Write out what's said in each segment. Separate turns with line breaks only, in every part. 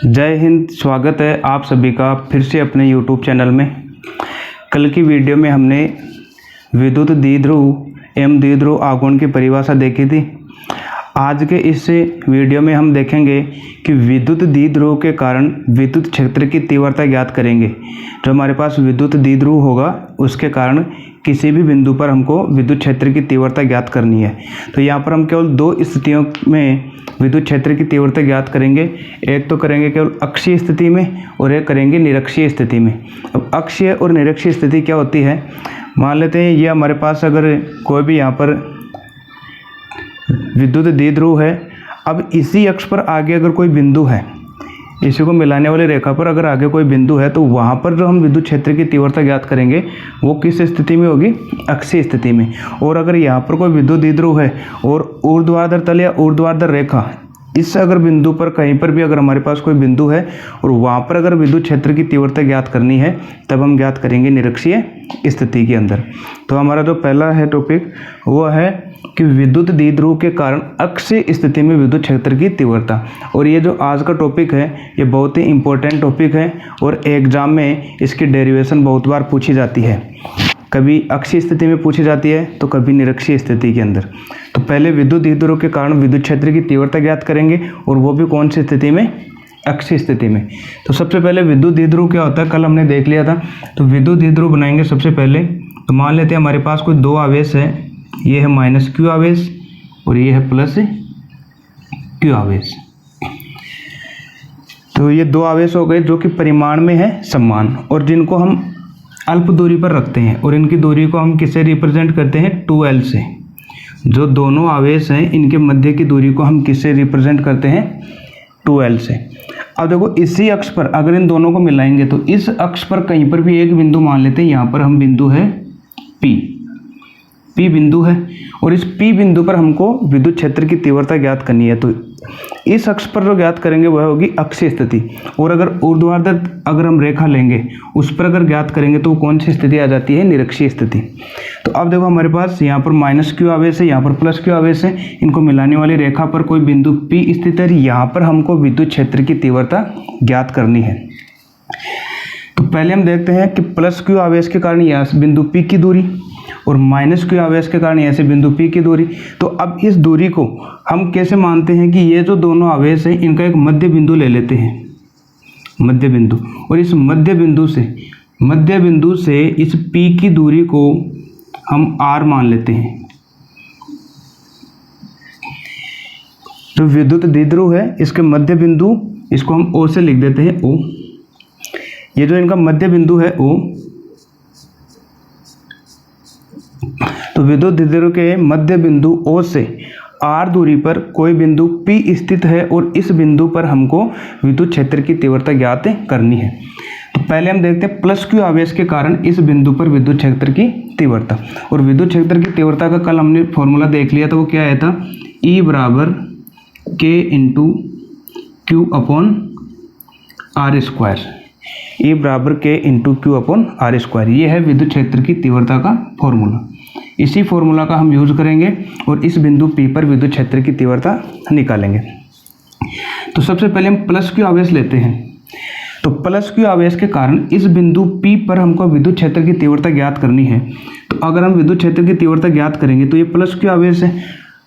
जय हिंद। स्वागत है आप सभी का फिर से अपने YouTube चैनल में। कल की वीडियो में हमने विद्युत द्विध्रुव एवं द्विध्रुव आघूर्ण की परिभाषा देखी थी। आज के इस वीडियो में हम देखेंगे कि विद्युत द्विध्रुव के कारण विद्युत क्षेत्र की तीव्रता ज्ञात करेंगे। जो हमारे पास विद्युत द्विध्रुव होगा उसके कारण किसी भी बिंदु पर हमको विद्युत क्षेत्र की तीव्रता ज्ञात करनी है। तो यहाँ पर हम केवल दो स्थितियों में विद्युत क्षेत्र की तीव्रता ज्ञात करेंगे। एक तो करेंगे केवल अक्षीय स्थिति में और एक करेंगे निरक्षीय स्थिति में। अब अक्षीय और निरक्षीय स्थिति क्या होती है, मान लेते हैं ये हमारे पास अगर कोई भी यहाँ पर विद्युत द्विध्रुव है। अब इसी अक्ष पर आगे अगर कोई बिंदु है, इसी को मिलाने वाली रेखा पर अगर आगे कोई बिंदु है, तो वहाँ पर जो हम विद्युत क्षेत्र की तीव्रता ज्ञात करेंगे वो किस स्थिति में होगी, अक्षीय स्थिति में। और अगर यहाँ पर कोई विद्युत द्विध्रुव है और ऊर्ध्वाधर तल या ऊर्ध्वाधर रेखा, इस अगर बिंदु पर कहीं पर भी अगर हमारे पास कोई बिंदु है और वहाँ पर अगर विद्युत क्षेत्र की तीव्रता ज्ञात करनी है, तब हम ज्ञात करेंगे निरक्षीय स्थिति के अंदर। तो हमारा जो पहला है टॉपिक वो है कि विद्युत द्विध्रुव के कारण अक्षीय स्थिति में विद्युत क्षेत्र की तीव्रता। और ये जो आज का टॉपिक है ये बहुत ही इम्पोर्टेंट टॉपिक है और एग्जाम में इसकी डेरिवेशन बहुत बार पूछी जाती है। कभी अक्षीय स्थिति में पूछी जाती है तो कभी निरक्षीय स्थिति के अंदर। तो पहले विद्युत द्विध्रुव के कारण विद्युत क्षेत्र की तीव्रता ज्ञात करेंगे और वो भी कौन सी स्थिति में, अक्षीय स्थिति में। तो सबसे पहले विद्युत द्विध्रुव क्या होता है, कल हमने देख लिया था। तो विद्युत द्विध्रुव बनाएंगे सबसे पहले। तो मान लेते हैं हमारे पास कोई दो आवेश है, ये है माइनस क्यू आवेश और ये है प्लस क्यू आवेश। तो ये दो आवेश हो गए जो कि परिमाण में है समान और जिनको हम अल्प दूरी पर रखते हैं और इनकी दूरी को हम किससे रिप्रेजेंट करते हैं, 2L से। जो दोनों आवेश हैं इनके मध्य की दूरी को हम किससे रिप्रेजेंट करते हैं, 2L से। अब देखो इसी अक्ष पर अगर इन दोनों को मिलाएंगे तो इस अक्ष पर कहीं पर भी एक बिंदु मान लेते हैं। यहाँ पर हम बिंदु है P बिंदु है और इस P बिंदु पर हमको विद्युत क्षेत्र की तीव्रता ज्ञात करनी है। तो इस अक्ष पर जो ज्ञात करेंगे वह होगी अक्षीय स्थिति। और अगर ऊर्ध्वाधर अगर हम रेखा लेंगे उस पर अगर ज्ञात करेंगे तो वो कौन सी स्थिति आ जाती है, निरक्षीय स्थिति। तो अब देखो हमारे पास यहाँ पर माइनस क्यू आवेश है, यहाँ पर प्लस क्यू आवेश है। इनको मिलाने वाली रेखा पर कोई बिंदु P स्थित है। यहाँ पर हमको विद्युत क्षेत्र की तीव्रता ज्ञात करनी है। तो पहले हम देखते हैं कि प्लस क्यू आवेश के कारण यहाँ से बिंदु P की दूरी और माइनस क्यू आवेश के कारण ऐसे बिंदु P की दूरी। तो अब इस दूरी को हम कैसे मानते हैं कि ये जो दोनों आवेश हैं इनका एक मध्य बिंदु ले लेते हैं, मध्य बिंदु। और इस मध्य बिंदु से इस P की दूरी को हम R मान लेते हैं। जो विद्युत द्विध्रुव है इसके मध्य बिंदु, इसको हम O से लिख देते हैं, O। ये जो इनका मध्य बिंदु है O, तो विद्युत द्विध्रुव के मध्य बिंदु O से R दूरी पर कोई बिंदु P स्थित है और इस बिंदु पर हमको विद्युत क्षेत्र की तीव्रता ज्ञात करनी है। तो पहले हम देखते हैं प्लस क्यू आवेश के कारण इस बिंदु पर विद्युत क्षेत्र की तीव्रता। और विद्युत क्षेत्र की तीव्रता का कल हमने फॉर्मूला देख लिया था, वो क्या आया था, E बराबर K into Q upon R square. E बराबर K into Q upon R square. ये है विद्युत क्षेत्र की तीव्रता का फॉर्मूला। इसी फॉर्मूला का हम यूज करेंगे और इस बिंदु P पर विद्युत क्षेत्र की तीव्रता निकालेंगे। तो सबसे पहले हम प्लस क्यू आवेश लेते हैं। तो प्लस क्यू आवेश के कारण इस बिंदु P पर हमको विद्युत क्षेत्र की तीव्रता ज्ञात करनी है। तो अगर हम विद्युत क्षेत्र की तीव्रता ज्ञात करेंगे तो ये प्लस क्यू आवेश है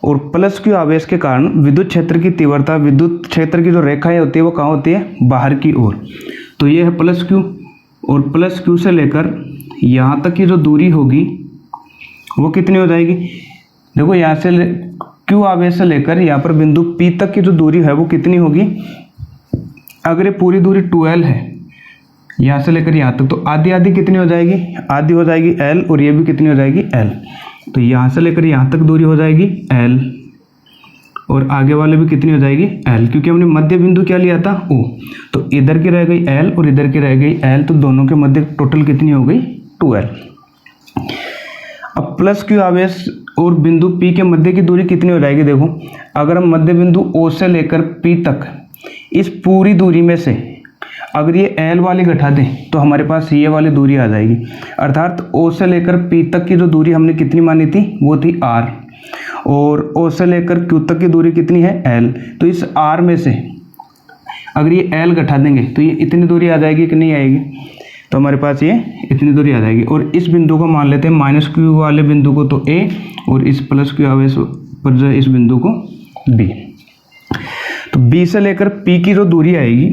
और प्लस क्यू आवेश के कारण विद्युत क्षेत्र की तीव्रता, विद्युत क्षेत्र की जो रेखाएं होती है वो कहाँ होती है, बाहर की ओर। तो ये है प्लस क्यू और प्लस क्यू से लेकर यहाँ तक की जो दूरी होगी वो कितनी हो जाएगी। देखो यहाँ से क्यू आवेश से लेकर यहाँ पर बिंदु P तक की जो दूरी है वो कितनी होगी। अगर ये पूरी दूरी 2L है यहाँ से लेकर यहाँ तक, तो आधी आधी कितनी हो जाएगी, आधी हो जाएगी L और ये भी कितनी हो जाएगी, L। तो यहाँ से लेकर यहाँ तक दूरी हो जाएगी L और आगे वाले भी कितनी हो जाएगी, L, क्योंकि हमने मध्य बिंदु क्या लिया था, O। तो इधर की रह गई L और इधर की रह गई L, तो दोनों के मध्य टोटल कितनी हो गई, 2L। अब प्लस क्यू आवेश और बिंदु P के मध्य की दूरी कितनी हो जाएगी। देखो अगर हम मध्य बिंदु O से लेकर P तक इस पूरी दूरी में से अगर ये L वाली घटा दें तो हमारे पास ये वाली दूरी आ जाएगी। अर्थात O से लेकर P तक की जो दूरी हमने कितनी मानी थी वो थी R, और ओ से लेकर क्यू तक की दूरी कितनी है एल। तो इस आर में से अगर ये एल घटा देंगे तो ये इतनी दूरी आ जाएगी कि नहीं आएगी, तो हमारे पास ये इतनी दूरी आ जाएगी। और इस बिंदु को मान लेते हैं माइनस क्यू वाले बिंदु को तो ए, और इस प्लस क्यू आवेश पर जो इस बिंदु को बी। तो बी से लेकर पी की जो दूरी आएगी,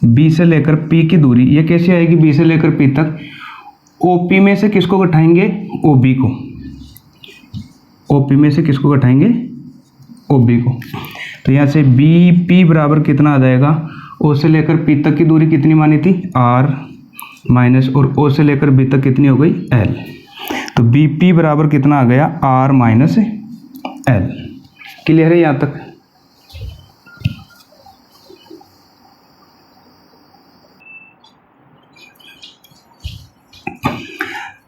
बी से लेकर पी की दूरी ये कैसे आएगी, बी से लेकर पी तक ओपी में से किसको घटाएंगे, ओबी को। ओपी में से किसको घटाएंगे, ओबी को। तो यहाँ से बी पी बराबर कितना आ जाएगा, ओ से लेकर पी तक की दूरी कितनी मानी थी आर माइनस, और ओ से लेकर बी तक कितनी हो गई एल। तो बी पी बराबर कितना आ गया आर माइनस एल। क्लियर है यहाँ तक।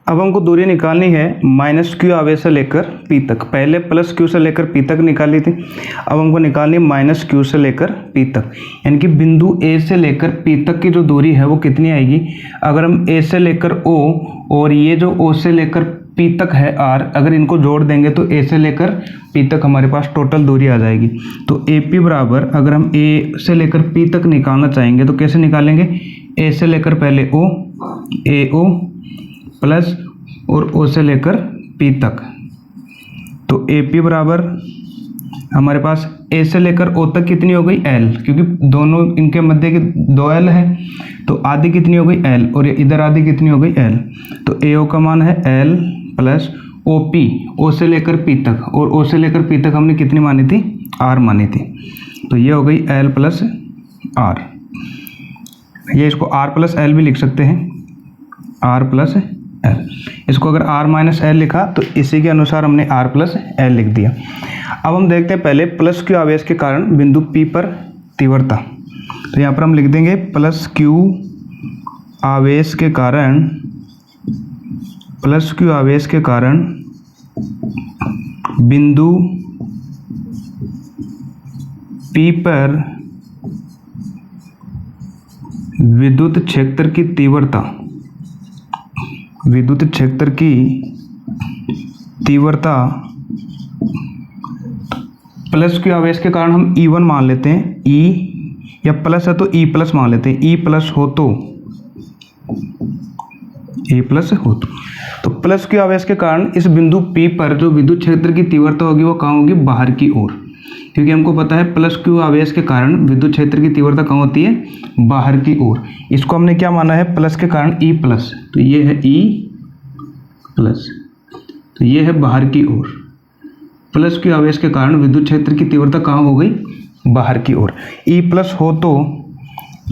अब हमको दूरी निकालनी है माइनस क्यू आवेश से लेकर पी तक। पहले प्लस क्यू से लेकर पी तक निकाली थी, अब हमको निकालनी है माइनस क्यू से लेकर पी तक। यानी कि बिंदु ए से लेकर पी तक की जो दूरी है वो कितनी आएगी, अगर हम ए से लेकर ओ और ये जो ओ से लेकर पी तक है आर, अगर इनको जोड़ देंगे तो ए से लेकर पी तक हमारे पास टोटल दूरी आ जाएगी। तो ए पी बराबर, अगर हम ए से लेकर पी तक निकालना चाहेंगे तो कैसे निकालेंगे, ए से लेकर पहले ओ, ए ओ प्लस और ओ से लेकर पी तक। तो ए पी बराबर हमारे पास ए से लेकर ओ तक कितनी हो गई एल, क्योंकि दोनों इनके मध्य की 2 एल है, तो आधी कितनी हो गई एल और इधर आधी कितनी हो गई एल। तो ए ओ का मान है एल प्लस ओ पी, ओ से लेकर पी तक, और ओ से लेकर पी तक हमने कितनी मानी थी आर मानी थी। तो ये हो गई एल प्लस आर। ये इसको आर प्लस एल भी लिख सकते हैं, आर प्लस एल। इसको अगर आर माइनस एल लिखा तो इसी के अनुसार हमने आर प्लस एल लिख दिया। अब हम देखते हैं पहले प्लस क्यू आवेश के कारण बिंदु पी पर तीव्रता। तो यहाँ पर हम लिख देंगे प्लस क्यू आवेश के कारण, प्लस क्यू आवेश के कारण बिंदु पी पर विद्युत क्षेत्र की तीव्रता, विद्युत क्षेत्र की तीव्रता प्लस क्यू आवेश के कारण हम E1 मान लेते हैं, E या प्लस है तो E प्लस मान लेते हैं, E प्लस हो तो E प्लस हो तो प्लस क्यू आवेश के कारण इस बिंदु P पर जो विद्युत क्षेत्र की तीव्रता होगी वो कहाँ होगी, बाहर की ओर। क्योंकि हमको पता है प्लस क्यू आवेश के कारण विद्युत क्षेत्र की तीव्रता कहाँ होती है, बाहर की ओर। इसको हमने क्या माना है, प्लस के कारण E प्लस, तो ये है E प्लस, तो ये है बाहर की ओर। प्लस क्यू आवेश के कारण विद्युत क्षेत्र की तीव्रता कहाँ हो गई, बाहर की ओर। E प्लस हो तो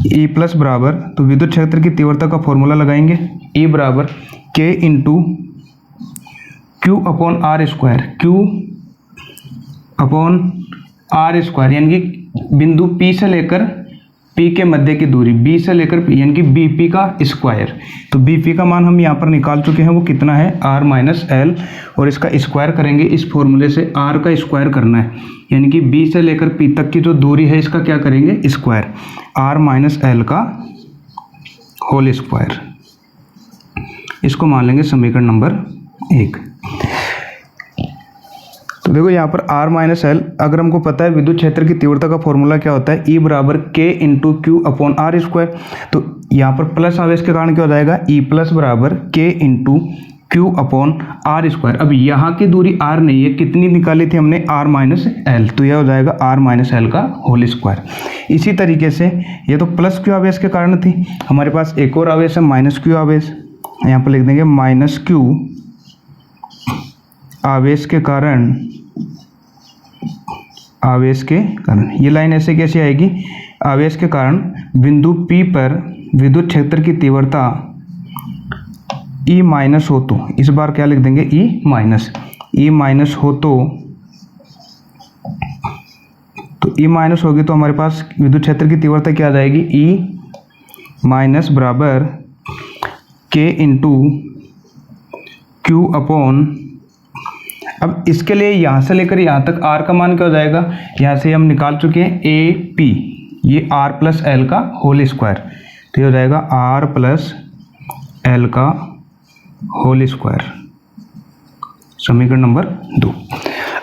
E प्लस बराबर, तो विद्युत क्षेत्र की तीव्रता का फॉर्मूला लगाएंगे, E बराबर K into Q upon R square, Q upon R square, यानी कि बिंदु P से लेकर P के मध्य की दूरी, B से लेकर P यानी कि BP का स्क्वायर। तो BP का मान हम यहाँ पर निकाल चुके हैं, वो कितना है R माइनस एल, और इसका स्क्वायर करेंगे इस फॉर्मूले से, R का स्क्वायर करना है, यानी कि B से लेकर P तक की जो दूरी है इसका क्या करेंगे स्क्वायर, R माइनस एल का होल स्क्वायर। इसको मान लेंगे समीकरण नंबर 1। तो देखो यहाँ पर R माइनस एल, अगर हमको पता है विद्युत क्षेत्र की तीव्रता का फॉर्मूला क्या होता है, E बराबर K into Q upon R square. तो यहाँ पर प्लस आवेश के कारण क्या हो जाएगा, E प्लस बराबर K into Q upon R square. अब यहाँ की दूरी R नहीं है, कितनी निकाली थी हमने, R माइनस एल, तो यह हो जाएगा R माइनस एल का होल स्क्वायर। इसी तरीके से ये तो प्लस क्यू आवेश के कारण थी, हमारे पास एक और आवेश है माइनस क्यू आवेश, यहाँ पर लिख देंगे माइनस क्यू आवेश के कारण, आवेश के कारण। ये लाइन ऐसे कैसे आएगी, आवेश के कारण बिंदु P पर विद्युत क्षेत्र की तीव्रता E माइनस हो तो, इस बार क्या लिख देंगे E माइनस, E माइनस हो तो E माइनस होगी तो हमारे पास विद्युत क्षेत्र की तीव्रता क्या आ जाएगी, E माइनस बराबर K इंटू क्यू अपॉन, अब इसके लिए यहाँ से लेकर यहाँ तक R का मान क्या हो जाएगा, यहाँ से हम निकाल चुके हैं AP, ये R प्लस एल का होल स्क्वायर, तो ये हो जाएगा R प्लस एल का होल स्क्वायर, समीकरण नंबर 2।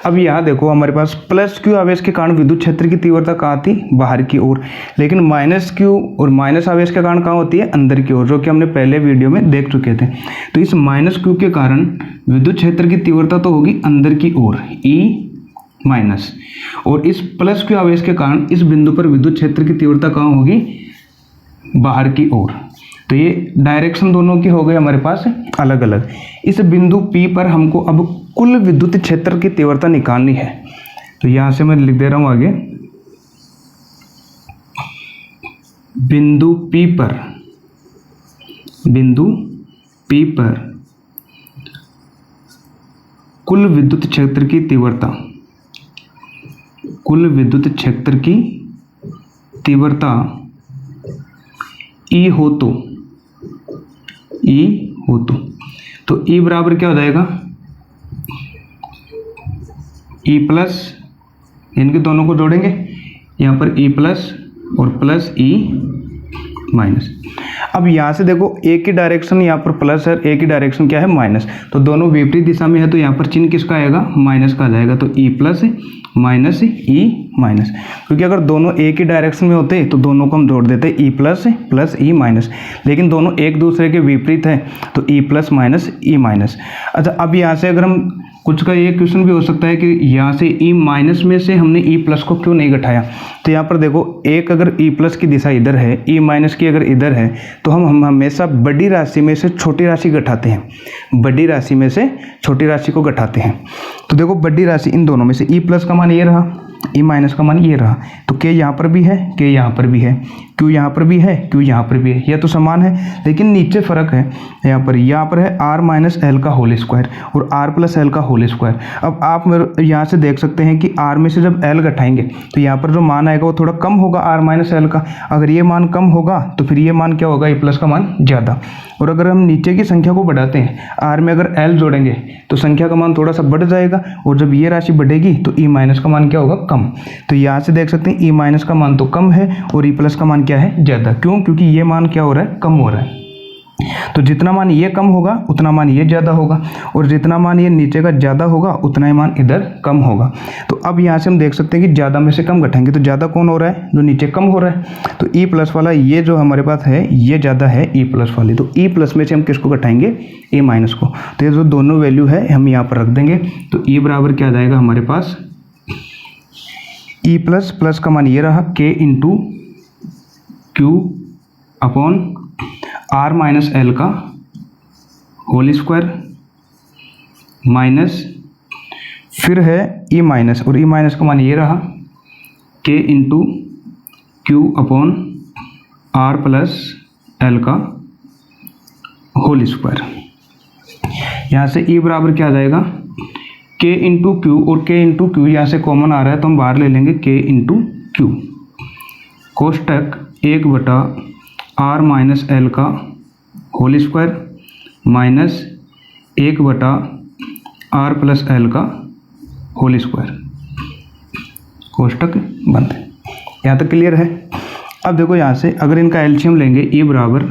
अब यहाँ देखो हमारे पास प्लस क्यू आवेश के कारण विद्युत क्षेत्र की तीव्रता कहाँ थी, बाहर की ओर, लेकिन माइनस क्यू और माइनस आवेश के कारण कहाँ होती है, अंदर की ओर, जो कि हमने पहले वीडियो में देख चुके थे। तो इस माइनस क्यू के कारण विद्युत क्षेत्र की तीव्रता तो होगी अंदर की ओर E माइनस, और इस प्लस क्यू आवेश के कारण इस बिंदु पर विद्युत क्षेत्र की तीव्रता कहाँ होगी, बाहर की ओर। तो ये डायरेक्शन दोनों की हो गई हमारे पास अलग अलग। इस बिंदु P पर हमको अब कुल विद्युत क्षेत्र की तीव्रता निकालनी है। तो यहाँ से मैं लिख दे रहा हूँ आगे, बिंदु P पर कुल विद्युत क्षेत्र की तीव्रता, कुल विद्युत क्षेत्र की तीव्रता E हो तो E बराबर क्या हो जाएगा, E प्लस, इनके दोनों को जोड़ेंगे, यहाँ पर E प्लस और प्लस E माइनस। अब यहाँ से देखो एक ही डायरेक्शन यहाँ पर प्लस है, एक ही डायरेक्शन क्या है, माइनस, तो दोनों विपरीत दिशा में है, तो यहाँ पर चिन्ह किसका आएगा, माइनस का आ जाएगा। तो E plus minus E minus, क्योंकि अगर दोनों एक ही डायरेक्शन में होते तो दोनों को हम जोड़ देते E plus plus E minus, लेकिन दोनों एक दूसरे के विपरीत है तो E plus minus E minus. अच्छा, अब यहाँ से अगर हम कुछ का ये क्वेश्चन भी हो सकता है कि यहाँ से E माइनस में से हमने E प्लस को क्यों नहीं घटाया। तो यहाँ पर देखो, एक अगर E प्लस की दिशा इधर है, E माइनस की अगर इधर है, तो हम हमेशा बड़ी राशि में से छोटी राशि घटाते हैं, बड़ी राशि में से छोटी राशि को घटाते हैं। तो देखो बड़ी राशि इन दोनों में से E प्लस का मान ये रहा, E माइनस का मान ये रहा, तो K यहाँ पर भी है, K यहाँ पर भी है, Q यहाँ पर भी है, Q यहाँ पर भी है, यह तो समान है, लेकिन नीचे फर्क है। यहाँ पर है R माइनस एल का होल स्क्वायर और R प्लस एल का होल स्क्वायर। अब आप मेरे यहाँ से देख सकते हैं कि R में से जब L घटाएंगे तो यहाँ पर जो मान आएगा वो थोड़ा कम होगा R माइनस एल का। अगर ये मान कम होगा तो फिर ये मान क्या होगा, E प्लस का मान ज़्यादा। और अगर हम नीचे की संख्या को बढ़ाते हैं, R में अगर L जोड़ेंगे तो संख्या का मान थोड़ा सा बढ़ जाएगा, और जब ये राशि बढ़ेगी तो E माइनस का मान क्या होगा, कम। तो यहाँ से देख सकते हैं E माइनस का मान तो कम है और E प्लस का मान क्या है, ज़्यादा। क्यों? क्योंकि ये मान क्या हो रहा है, कम हो रहा है। तो जितना मान ये कम होगा उतना मान ये ज़्यादा होगा, और जितना मान ये नीचे का ज़्यादा होगा उतना ही मान इधर कम होगा। तो अब यहाँ से हम देख सकते हैं कि ज़्यादा में से कम घटाएंगे तो ज़्यादा कौन हो रहा है, जो नीचे कम हो रहा है। तो E प्लस वाला ये जो हमारे पास है ये ज़्यादा है E प्लस वाली, तो E प्लस में से हम किसको घटाएंगे, A माइनस को। तो ये जो दोनों वैल्यू है हम यहाँ पर रख देंगे। तो E बराबर क्या आ जाएगा हमारे पास, E प्लस प्लस का मान ये रहा, K into Q upon R minus L का होल स्क्वायर माइनस, फिर है E माइनस, और E माइनस का मान ये रहा, K into Q upon R plus L का होल स्क्वायर। यहाँ से E बराबर क्या आ जाएगा, K इंटू Q, और K इंटू Q यहाँ से कॉमन आ रहा है तो हम बाहर ले लेंगे K इंटू Q, कोष्टक 1/R माइनस एल का whole square minus 1/R plus L का होल स्क्वायर, कोष्टक बंद। यहाँ तक क्लियर है। अब देखो यहाँ से अगर इनका एलसीएम लेंगे, E बराबर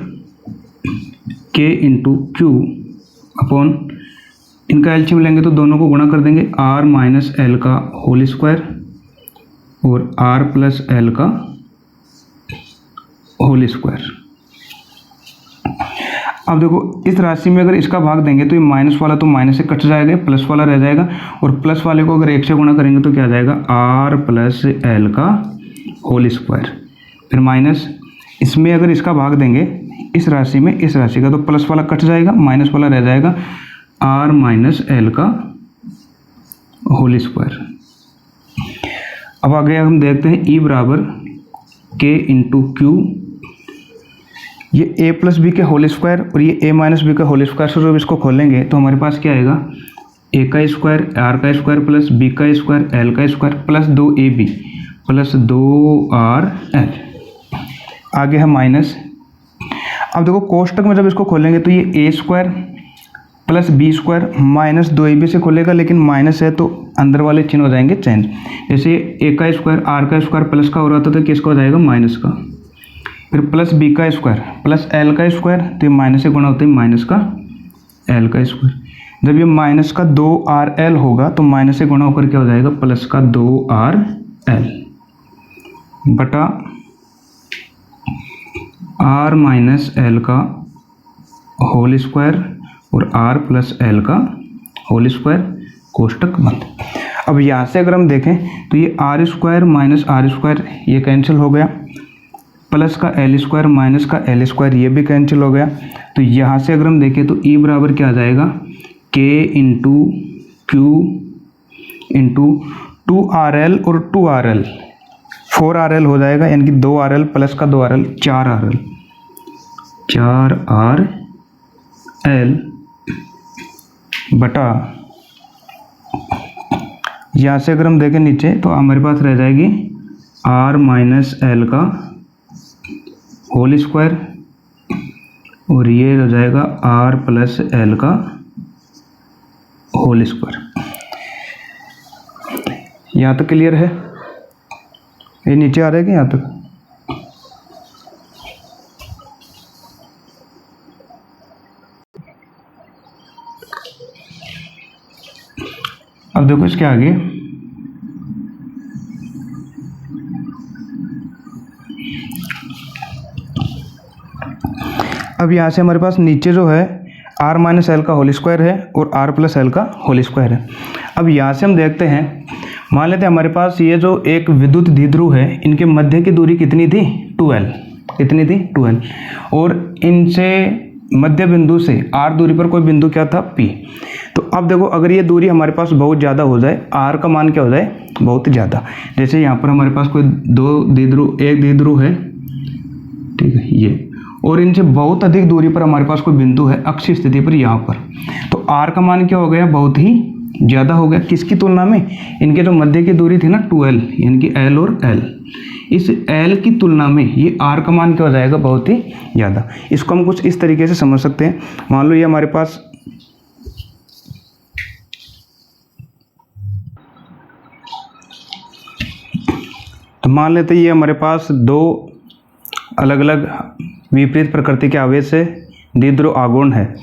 K इंटू Q अपॉन, इनका एलसीएम लेंगे तो दोनों को गुणा कर देंगे, R माइनस एल का होल स्क्वायर और R प्लस एल का होल स्क्वायर। अब देखो इस राशि में अगर इसका भाग देंगे तो ये माइनस वाला तो माइनस से कट जाएगा, प्लस वाला रह जाएगा, और प्लस वाले को अगर 1 से गुणा करेंगे तो क्या आ जाएगा, R प्लस एल का होल स्क्वायर, फिर माइनस, इसमें अगर इसका भाग देंगे इस राशि में, इस राशि का, तो प्लस वाला कट जाएगा, माइनस वाला रह जाएगा, R माइनस एल का होल स्क्वायर। अब आगे हम देखते हैं E बराबर K इंटू Q, ये A प्लस बी के होल स्क्वायर और ये A माइनस बी का होल स्क्वायर से जब इसको खोलेंगे तो हमारे पास क्या आएगा, A का स्क्वायर R का स्क्वायर प्लस B का स्क्वायर L का square plus 2AB plus 2RL, आगे है माइनस। अब देखो कोष्टक में जब इसको खोलेंगे तो ये A square plus B square minus 2AB से खोलेगा, लेकिन माइनस है तो अंदर वाले चिन्ह हो जाएंगे चेंज। जैसे A का स्क्वायर R का स्क्वायर प्लस का हो रहा था तो किसका हो जाएगा, माइनस का, फिर प्लस B का स्क्वायर प्लस L का स्क्वायर, तो ये माइनस से गुणा होते हैं माइनस का L का स्क्वायर। जब ये माइनस का 2RL होगा तो माइनस से गुणा होकर क्या हो जाएगा, प्लस का 2RL बटा R माइनस एल का होल स्क्वायर और R प्लस एल का होल स्क्वायर, कोष्टक बंद। अब यहाँ से अगर हम देखें तो ये R square minus R square ये कैंसिल हो गया, प्लस का L स्क्वायर माइनस का L स्क्वायर ये भी कैंसिल हो गया। तो यहाँ से अगर हम देखें तो E बराबर क्या आ जाएगा, K into Q into 2RL और 2RL 4RL हो जाएगा, यानी कि 2RL प्लस का 2RL 4RL बटा, यहाँ से अगर हम देखें नीचे तो हमारे पास रह जाएगी R माइनस एल का होल स्क्वायर और ये हो जाएगा R प्लस एल का होल स्क्वायर। यहाँ तक क्लियर है? ये नीचे आ रहा है कि यहाँ तक? अब देखो इसके आगे अब यहाँ से हमारे पास नीचे जो है R माइनस एल का होल स्क्वायर है और R प्लस एल का होल स्क्वायर है। अब यहाँ से हम देखते हैं, मान लेते हैं हमारे पास ये जो एक विद्युत द्विध्रुव है, इनके मध्य की दूरी कितनी थी, 2L, कितनी थी 2L, और इनसे मध्य बिंदु से R दूरी पर कोई बिंदु क्या था, P। तो अब देखो अगर ये दूरी हमारे पास बहुत ज़्यादा हो जाए, R का मान क्या हो जाए, बहुत ज़्यादा, जैसे यहाँ पर हमारे पास कोई एक द्विध्रुव है, ठीक है ये, और इनसे बहुत अधिक दूरी पर हमारे पास कोई बिंदु है अक्षीय स्थिति पर यहाँ पर, तो R का मान क्या हो गया, बहुत ही ज़्यादा हो गया। किसकी तुलना में, इनके जो मध्य की दूरी थी ना 2L, यानी कि L और L, इस L की तुलना में ये R का मान क्या हो जाएगा, बहुत ही ज़्यादा। इसको हम कुछ इस तरीके से समझ सकते हैं। मान लो ये हमारे पास तो मान लेते ये हमारे पास दो अलग अलग विपरीत प्रकृति के आवेश से द्विध्रुव आघूर्ण है।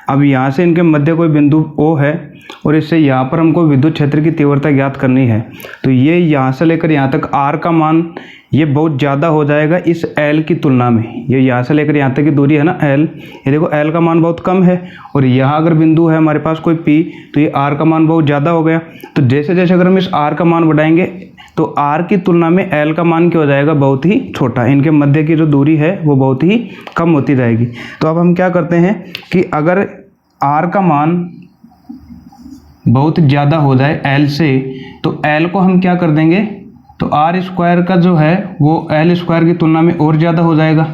अब यहाँ से इनके मध्य कोई बिंदु O है और इससे यहाँ पर हमको विद्युत क्षेत्र की तीव्रता ज्ञात करनी है। तो ये यहाँ से लेकर यहाँ तक R का मान ये बहुत ज़्यादा हो जाएगा इस L की तुलना में। ये यहाँ से लेकर यहाँ तक की दूरी है ना L, ये देखो L का मान बहुत कम है, और यहाँ अगर बिंदु है हमारे पास कोई P, तो ये R का मान बहुत ज़्यादा हो गया। तो जैसे जैसे अगर हम इस R का मान बढ़ाएंगे तो R की तुलना में L का मान क्या हो जाएगा, बहुत ही छोटा। इनके मध्य की जो दूरी है वो बहुत ही कम होती जाएगी। तो अब हम क्या करते हैं कि अगर R का मान बहुत ज़्यादा हो जाए L से, तो L को हम क्या कर देंगे, तो R स्क्वायर का जो है वो L स्क्वायर की तुलना में और ज़्यादा हो जाएगा।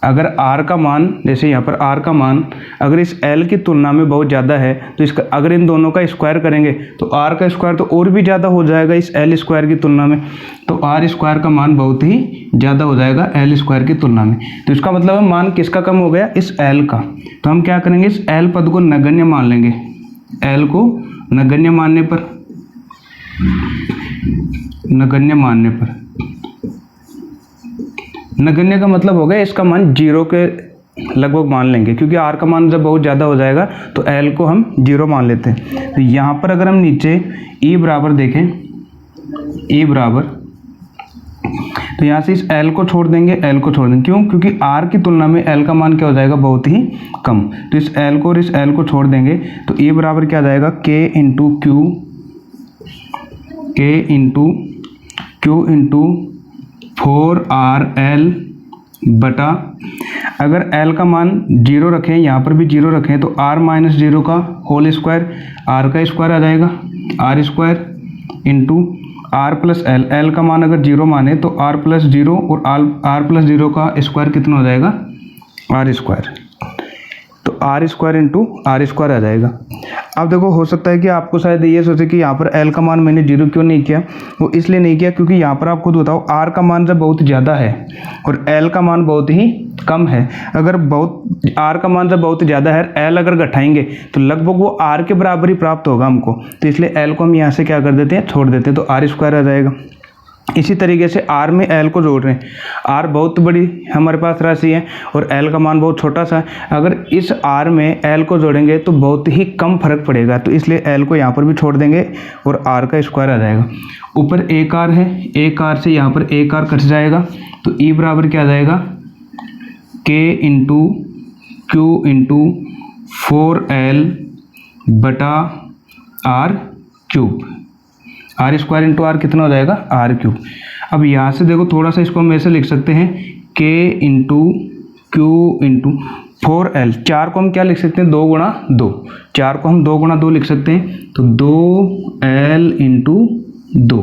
अगर R का मान, जैसे यहाँ पर R का मान अगर इस L की तुलना में बहुत ज़्यादा है, तो इसका अगर इन दोनों का स्क्वायर करेंगे तो R का स्क्वायर तो और भी ज़्यादा हो जाएगा इस L स्क्वायर की तुलना में। तो R स्क्वायर का मान बहुत ही ज़्यादा हो जाएगा L स्क्वायर की तुलना में। तो इसका मतलब है मान किसका कम हो गया, इस L का। तो हम क्या करेंगे, इस L पद को नगण्य मान लेंगे। L को नगण्य मानने पर, नगण्य का मतलब हो गया इसका मान 0 के लगभग मान लेंगे, क्योंकि R का मान जब बहुत ज़्यादा हो जाएगा तो L को हम 0 मान लेते हैं। तो यहाँ पर अगर हम नीचे E बराबर देखें, E बराबर, तो यहाँ से इस L को छोड़ देंगे, L को छोड़ देंगे, क्यों, क्योंकि R की तुलना में L का मान क्या हो जाएगा, बहुत ही कम। तो इस L को और इस L को छोड़ देंगे तो E बराबर क्या आ जाएगा, K इंटू 4RL बटा, अगर L का मान 0 रखें, यहाँ पर भी 0 रखें, तो R माइनस 0 का होल स्क्वायर, R का स्क्वायर आ जाएगा, R square into R plus L, L का मान अगर 0 माने तो R प्लस 0 और R प्लस 0 का स्क्वायर कितना हो जाएगा, R स्क्वायर। तो R square into R square आ जाएगा। अब देखो हो सकता है कि आपको शायद ये सोचे कि यहाँ पर L का मान मैंने 0 क्यों नहीं किया, वो इसलिए नहीं किया क्योंकि यहाँ पर आप खुद बताओ R का मान जब बहुत ज़्यादा है और L का मान बहुत ही कम है, अगर R का मान जब बहुत ज़्यादा है, L अगर घटाएंगे तो लगभग वो R के बराबर ही प्राप्त होगा हमको। तो इसलिए L को हम यहाँ से क्या कर देते हैं, छोड़ देते हैं, तो R स्क्वायर आ जाएगा। इसी तरीके से r में l को जोड़ रहे हैं। r बहुत बड़ी हमारे पास राशि है और l का मान बहुत छोटा सा है। अगर इस r में l को जोड़ेंगे तो बहुत ही कम फर्क पड़ेगा, तो इसलिए l को यहाँ पर भी छोड़ देंगे और r का स्क्वायर आ जाएगा। ऊपर एक r है, एक r से यहाँ पर एक r कट जाएगा, तो e बराबर क्या आ जाएगा, k into Q into 4l बटा r cube. R square into R कितना हो जाएगा, आर क्यूब। अब यहाँ से देखो थोड़ा सा इसको हम ऐसे लिख सकते हैं, k into Q into 4l। 4 को हम क्या लिख सकते हैं, 2 गुणा 2। 4 को हम 2 गुणा 2 लिख सकते हैं, तो 2l इंटू 2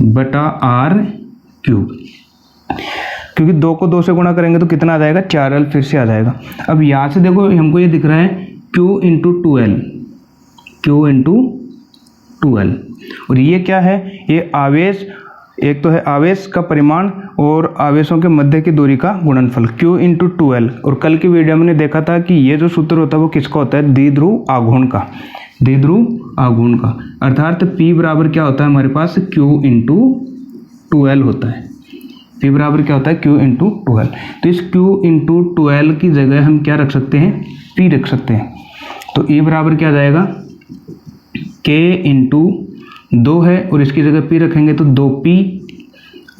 बटा आर क्यूब। क्योंकि 2 को 2 से गुणा करेंगे तो कितना आ जाएगा, 4l फिर से आ जाएगा। अब यहाँ से देखो हमको ये दिख रहा है q into 2l, q into 2l। और ये क्या है, ये आवेश, एक तो है आवेश का परिमाण और आवेशों के मध्य की दूरी का गुणनफल q इंटू 2l। और कल की वीडियो में हमने देखा था कि ये जो सूत्र होता है वो किसका होता है, द्विध्रुव आघूर्ण का, द्विध्रुव आघूर्ण का। अर्थात p बराबर क्या होता है हमारे पास, q इंटू 2l होता है। p बराबर क्या होता है, q इंटू 2l। तो इस q इंटू 2l की जगह हम क्या रख सकते हैं, p रख सकते हैं। तो e बराबर क्या आ जाएगा, k इंटू 2 है और इसकी जगह p रखेंगे तो 2p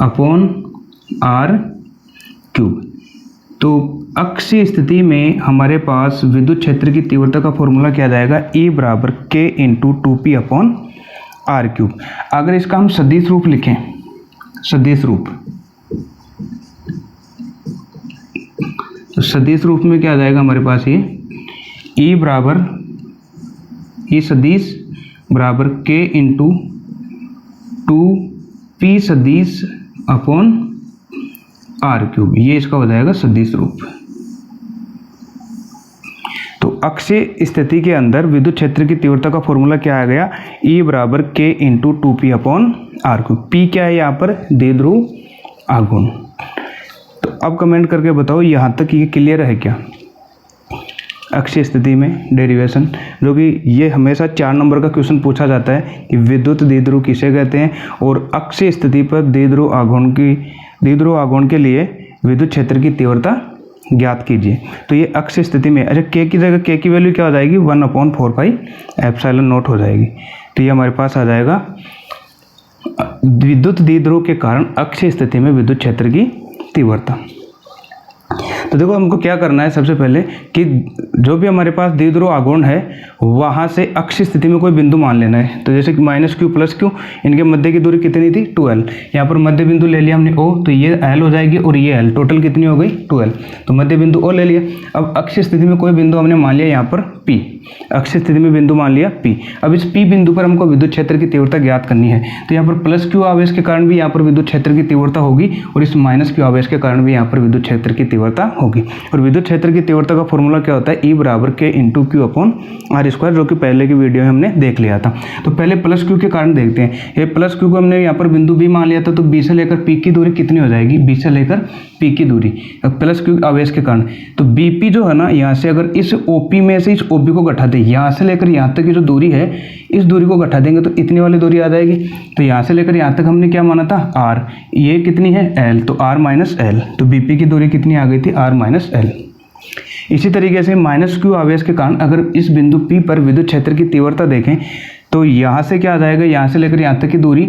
अपॉन r क्यूब। तो अक्षीय स्थिति में हमारे पास विद्युत क्षेत्र की तीव्रता का फॉर्मूला क्या आ जाएगा, E बराबर k into 2p upon r cube. अगर इसका हम सदिश रूप लिखें, सदिश रूप, तो सदिश रूप में क्या आ जाएगा हमारे पास, ये E बराबर, E सदिश बराबर k इंटू 2p सदिश अपॉन r क्यूब। ये इसका हो जाएगा सदिश रूप। तो अक्षीय स्थिति के अंदर विद्युत क्षेत्र की तीव्रता का फॉर्मूला क्या आ गया, E बराबर k into 2p upon r cube. p क्या है यहाँ पर, द्विध्रुव आघूर्ण। तो अब कमेंट करके बताओ यहाँ तक ये क्लियर है क्या, अक्षीय स्थिति में डेरिवेशन, जो कि ये हमेशा 4 नंबर का क्वेश्चन पूछा जाता है कि विद्युत द्विध्रुव किसे कहते हैं और अक्षीय स्थिति पर द्विध्रुव आघूर्ण के लिए विद्युत क्षेत्र की तीव्रता ज्ञात कीजिए। तो ये अक्षीय स्थिति में, अच्छा k की जगह k की वैल्यू क्या हो जाएगी, 1/4 एप्सिलॉन नॉट हो जाएगी। तो ये हमारे पास आ जाएगा विद्युत द्विध्रुव के कारण अक्षीय स्थिति में विद्युत क्षेत्र की तीव्रता। तो देखो हमको क्या करना है, सबसे पहले कि जो भी हमारे पास द्विध्रुव आघूर्ण है वहाँ से अक्षीय स्थिति में कोई बिंदु मान लेना है। तो जैसे कि -q प्लस q, इनके मध्य की दूरी कितनी थी, 2l। यहाँ पर मध्य बिंदु ले लिया हमने O, तो ये l हो जाएगी और ये l, टोटल कितनी हो गई, 2l। तो मध्य बिंदु O ले लिया। अब अक्षीय स्थिति में कोई बिंदु हमने मान लिया यहाँ पर P, अक्षीय स्थिति में बिंदु मान लिया P। अब इस P बिंदु पर हमको विद्युत क्षेत्र की तीव्रता ज्ञात करनी है। तो यहाँ पर +q आवेश के कारण भी यहाँ पर विद्युत क्षेत्र की तीव्रता होगी और इस -q आवेश के कारण भी यहाँ पर विद्युत क्षेत्र की तीव्रता होगी। और विद्युत क्षेत्र की तीव्रता का फॉर्मूला क्या होता है, E बराबर k into Q upon r square, जो कि पहले की वीडियो में हमने देख लिया था। तो पहले +q के कारण देखते हैं। ये +q को हमने यहाँ पर बिंदु B मान लिया था, तो B से लेकर P की दूरी कितनी हो जाएगी, B से लेकर P की दूरी +q आवेश के कारण। तो BP जो है ना, यहाँ से अगर इस OP में से इस OB को घटा दें, यहाँ से लेकर यहाँ तक की जो दूरी है, इस दूरी को घटा देंगे तो इतनी वाली दूरी आ जाएगी। तो यहाँ से लेकर यहाँ तक हमने क्या माना था, r, ये कितनी है, l, तो r माइनस l। तो BP की दूरी कितनी आ गई थी, r माइनस l। इसी तरीके से -q आवेश के कारण अगर इस बिंदु P पर विद्युत क्षेत्र की तीव्रता देखें तो यहाँ से क्या आ जाएगा, यहाँ से लेकर यहाँ तक की दूरी,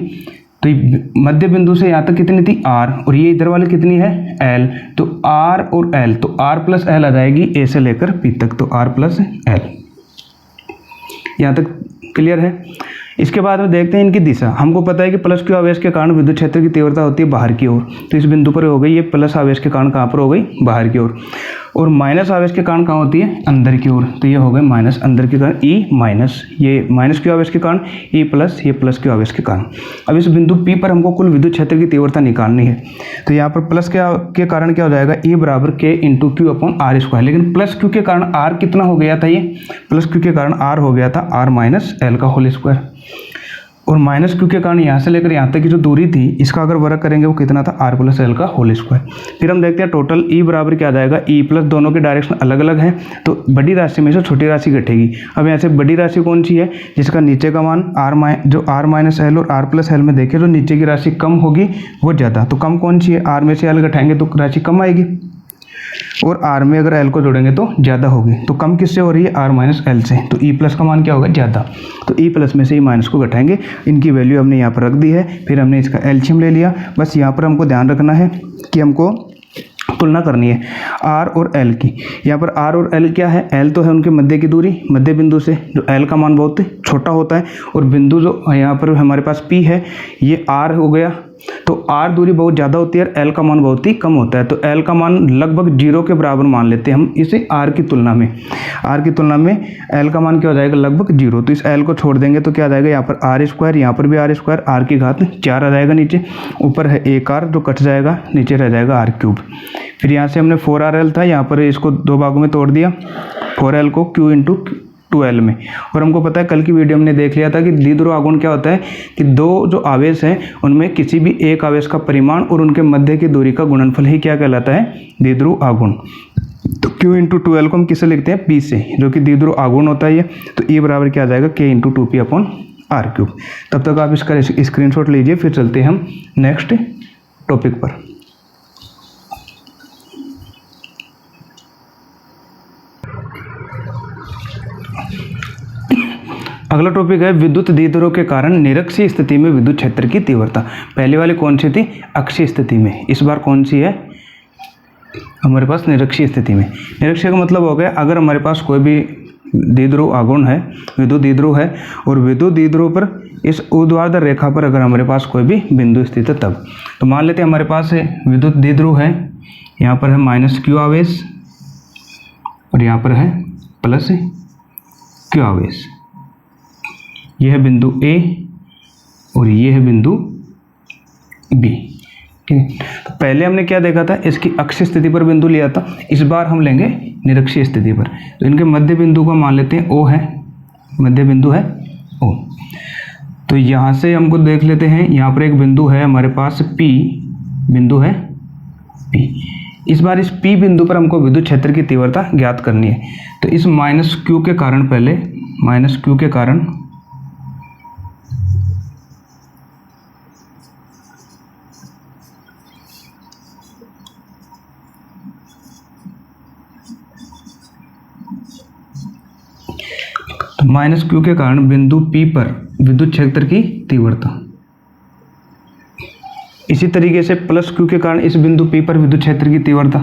तो मध्य बिंदु से यहाँ तक कितनी थी, r, और ये इधर वाली कितनी है, l। तो r और l, तो r प्लस l आ जाएगी a से लेकर p तक, तो r प्लस l। यहाँ तक क्लियर है। इसके बाद में देखते हैं इनकी दिशा। हमको पता है कि +q आवेश के कारण विद्युत क्षेत्र की तीव्रता होती है बाहर की ओर, तो इस बिंदु पर हो गई ये प्लस आवेश के कारण कहाँ पर हो गई, बाहर की ओर। और माइनस आवेश के कारण कहाँ होती है, अंदर की ओर, तो ये हो गए माइनस, अंदर के कारण E माइनस, ये -q आवेश के कारण E प्लस, ये +q आवेश के कारण। अब इस बिंदु P पर हमको कुल विद्युत क्षेत्र की तीव्रता निकालनी है। तो यहाँ पर प्लस के कारण क्या हो जाएगा, E बराबर k into Q upon r square. लेकिन +q के कारण r कितना हो गया था, ये +q के कारण r हो गया था r माइनस l का होल स्क्वायर। और माइनस क्यू के कारण यहाँ से लेकर यहाँ तक की जो दूरी थी इसका अगर वर्ग करेंगे वो कितना था, आर प्लस एल का होल स्क्वायर। फिर हम देखते हैं टोटल ई बराबर क्या आ जाएगा, ई प्लस दोनों की डायरेक्शन अलग अलग है तो बड़ी राशि में से छोटी राशि घटेगी। अब यहाँ से बड़ी राशि कौन सी है, जिसका नीचे का मान जो आर माइनस एल और आर प्लस एल में देखें जो नीचे की राशि कम होगी वो ज़्यादा, तो कम कौन सी है, आर में से एल घटाएंगे तो राशि कम आएगी और आर में अगर एल को जोड़ेंगे तो ज़्यादा होगी। तो कम किससे हो रही है, आर माइनस एल से, तो ई प्लस का मान क्या होगा, ज़्यादा। तो ई प्लस में से ई माइनस को घटाएंगे, इनकी वैल्यू हमने यहाँ पर रख दी है। फिर हमने इसका एलसीएम ले लिया। बस यहाँ पर हमको ध्यान रखना है कि हमको तुलना करनी है आर और एल की। यहाँ पर आर और एल क्या है, एल तो है उनके मध्य की दूरी, मध्य बिंदु से जो एल का मान बहुत छोटा होता है, और बिंदु जो यहाँ पर हमारे पास पी है ये आर हो गया, तो आर दूरी बहुत ज़्यादा होती है और एल का मान बहुत ही कम होता है। तो एल का मान लगभग 0 के बराबर मान लेते हैं हम इसे आर की तुलना में। आर की तुलना में एल का मान क्या हो जाएगा, लगभग 0। तो इस एल को छोड़ देंगे तो क्या आ जाएगा, यहाँ पर आर स्क्वायर, यहाँ पर भी आर स्क्वायर, आर की घात 4 आ जाएगा नीचे, ऊपर है एक आर जो कट जाएगा, नीचे रह जाएगा आर क्यूब। फिर यहाँ से हमने 4RL था, यहाँ पर इसको 2 भागों में तोड़ दिया, 4L को Q इंटू 2L में। और हमको पता है कल की वीडियो में देख लिया था कि द्विध्रुव आघूर्ण क्या होता है कि दो जो आवेश हैं उनमें किसी भी एक आवेश का परिमाण और उनके मध्य की दूरी का गुणनफल ही क्या कहलाता है, द्विध्रुव आघूर्ण। तो Q इंटू 2L को हम किससे लिखते हैं, P से, जो कि द्विध्रुव आघूर्ण होता है ये। तो E बराबर क्या आ जाएगा, K into 2P upon R cube. तब तक आप इसका स्क्रीनशॉट लीजिए, फिर चलते हैं हम नेक्स्ट टॉपिक पर। अगला टॉपिक है विद्युत द्विध्रुव के कारण निरक्षीय स्थिति में विद्युत क्षेत्र की तीव्रता। पहले वाली कौन सी थी, अक्षीय स्थिति में, इस बार कौन सी है हमारे पास, निरक्षीय स्थिति में। निरक्षीय का मतलब हो गया अगर हमारे पास कोई भी द्विध्रुव आघूर्ण है, विद्युत द्विध्रुव है, और विद्युत द्विध्रुव पर इस ऊर्ध्वाधर रेखा पर अगर हमारे पास कोई भी बिंदु स्थित है तब। तो मान लेते हैं हमारे पास विद्युत द्विध्रुव है, यहाँ पर है माइनस क्यू आवेश और यहाँ पर है प्लस क्यू आवेश। यह है बिंदु ए और ये है बिंदु बी। ठीक है, तो पहले हमने क्या देखा था, इसकी अक्षीय स्थिति पर बिंदु लिया था, इस बार हम लेंगे निरक्षीय स्थिति पर। तो इनके मध्य बिंदु को मान लेते हैं ओ है, मध्य बिंदु है ओ। तो यहाँ से हमको देख लेते हैं, यहाँ पर एक बिंदु है हमारे पास पी, बिंदु है पी। इस बार इस पी बिंदु पर हमको विद्युत क्षेत्र की तीव्रता ज्ञात करनी है। तो इस माइनस क्यू के कारण, पहले माइनस क्यू के कारण माइनस क्यू के कारण बिंदु P पर विद्युत क्षेत्र की तीव्रता। इसी तरीके से प्लस क्यू के कारण इस बिंदु P पर विद्युत क्षेत्र की तीव्रता।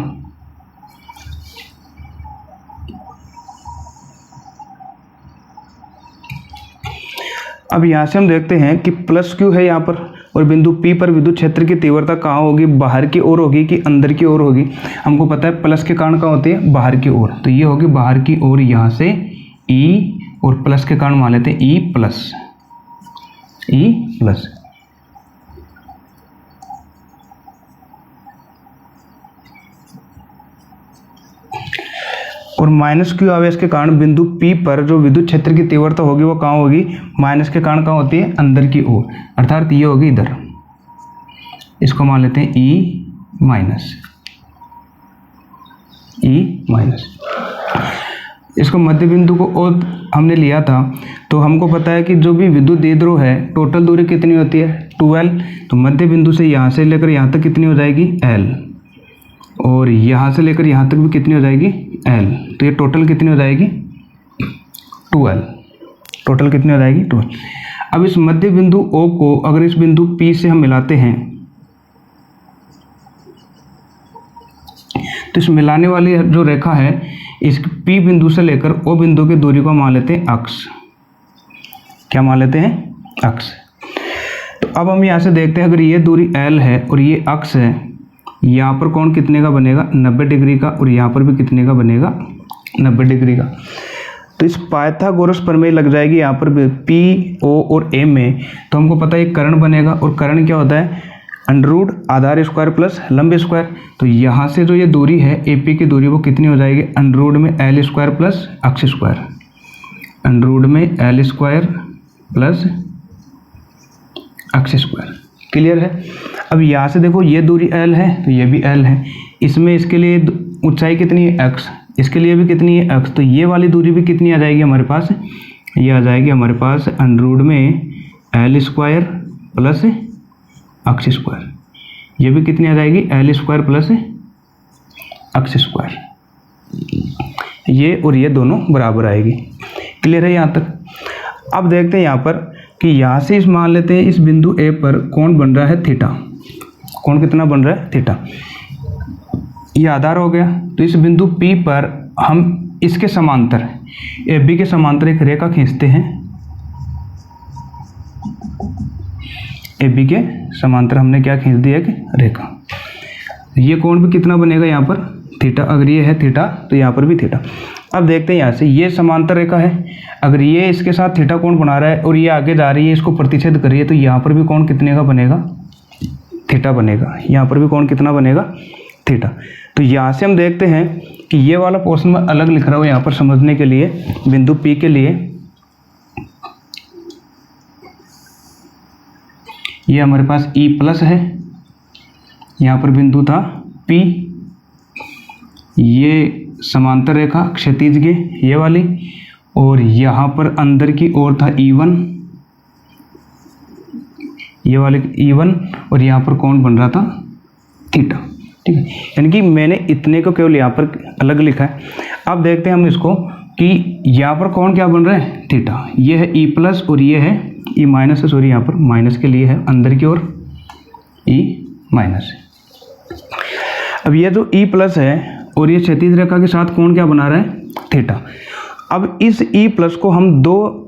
अब यहाँ से हम देखते हैं कि प्लस क्यू है यहाँ पर और बिंदु P पर विद्युत क्षेत्र की तीव्रता कहाँ होगी, बाहर की ओर होगी कि अंदर की ओर होगी। हमको पता है प्लस के कारण कहाँ होती है, बाहर की ओर, तो ये होगी बाहर की ओर, यहाँ से E, और प्लस के कारण मान लेते हैं ई प्लस। और माइनस क्यू आवेश के कारण बिंदु P पर जो विद्युत क्षेत्र की तीव्रता होगी वो कहाँ होगी, माइनस के कारण कहाँ होती है, अंदर की ओर, अर्थात ये होगी इधर। इसको मान लेते हैं ई माइनस। इसको मध्य बिंदु को ओ हमने लिया था, तो हमको पता है कि जो भी विद्युत द्विध्रुव है टोटल दूरी कितनी होती है, 2L। तो मध्य बिंदु से यहाँ से लेकर यहाँ तक कितनी हो जाएगी, L, और यहाँ से लेकर यहाँ तक भी कितनी हो जाएगी, L। तो ये टोटल कितनी हो जाएगी, 2L। टोटल कितनी हो जाएगी, 2L। अब इस मध्य बिंदु O को अगर इस बिंदु P से हम मिलाते हैं तो इस मिलाने वाली जो रेखा है इस P बिंदु से लेकर O बिंदु की दूरी को मान लेते हैं अक्ष। क्या मान लेते हैं, अक्ष। तो अब हम यहाँ से देखते हैं अगर ये दूरी L है और ये अक्ष है, यहाँ पर कोण कितने का बनेगा, 90 डिग्री का, और यहाँ पर भी कितने का बनेगा, 90 डिग्री का। तो इस पाइथागोरस प्रमेय लग जाएगी यहाँ पर P, O और M में। तो हमको पता है कर्ण बनेगा, और कर्ण क्या होता है, अंडररूट आधार स्क्वायर प्लस लंब स्क्वायर। तो यहाँ से जो ये दूरी है AP की दूरी वो कितनी हो जाएगी, अंडररूट में L स्क्वायर प्लस अक्ष स्क्वायर, अंडररूट में L square plus X square. Clear है। अब यहाँ से देखो ये दूरी l है तो ये भी l है, इसमें इसके लिए ऊंचाई कितनी है x, इसके लिए भी कितनी है x, तो ये वाली दूरी भी कितनी आ जाएगी हमारे पास, ये आ जाएगी हमारे पास अंडर में l square plus X square, ये भी कितनी आ जाएगी l square plus X square, ये और ये दोनों बराबर आएगी। क्लियर है यहाँ तक। अब देखते हैं यहाँ पर कि यहाँ से इस मान लेते हैं इस बिंदु A पर कोण बन रहा है थीटा, कोण कितना बन रहा है थीटा, ये आधार हो गया। तो इस बिंदु P पर हम इसके समांतर AB के समांतर एक रेखा खींचते हैं, AB के समांतर हमने क्या खींच दिया कि रेखा, ये कोण भी कितना बनेगा यहाँ पर थीटा, अगर ये है थीटा तो यहाँ पर भी थीटा। अब देखते हैं यहाँ से ये समांतर रेखा है, अगर ये इसके साथ थीटा कोण बना रहा है और ये आगे जा रही है इसको प्रतिच्छेद कर रही है, तो यहाँ पर भी कोण कितने का बनेगा थीटा बनेगा, यहाँ पर भी कोण कितना बनेगा थीटा। तो यहाँ से हम देखते हैं कि ये वाला पोर्शन में अलग लिख रहा हूँ यहाँ पर समझने के लिए, बिंदु P के लिए ये हमारे पास E प्लस है, यहाँ पर बिंदु था P, ये समांतर रेखा क्षैतिज के ये वाली, और यहाँ पर अंदर की ओर था E1, ये वाले E1, और यहाँ पर कोण बन रहा था थीटा। ठीक है, यानी कि मैंने इतने को केवल यहाँ पर अलग लिखा है। अब देखते हैं हम इसको कि यहाँ पर कोण क्या बन रहा है थीटा, ये है E प्लस और ये है E माइनस है, सॉरी यहाँ पर माइनस के लिए है अंदर की ओर E माइनस। अब ये जो E प्लस है और ये क्षैतिज रेखा के साथ कोण क्या बना रहा है थीटा। अब इस E प्लस को हम दो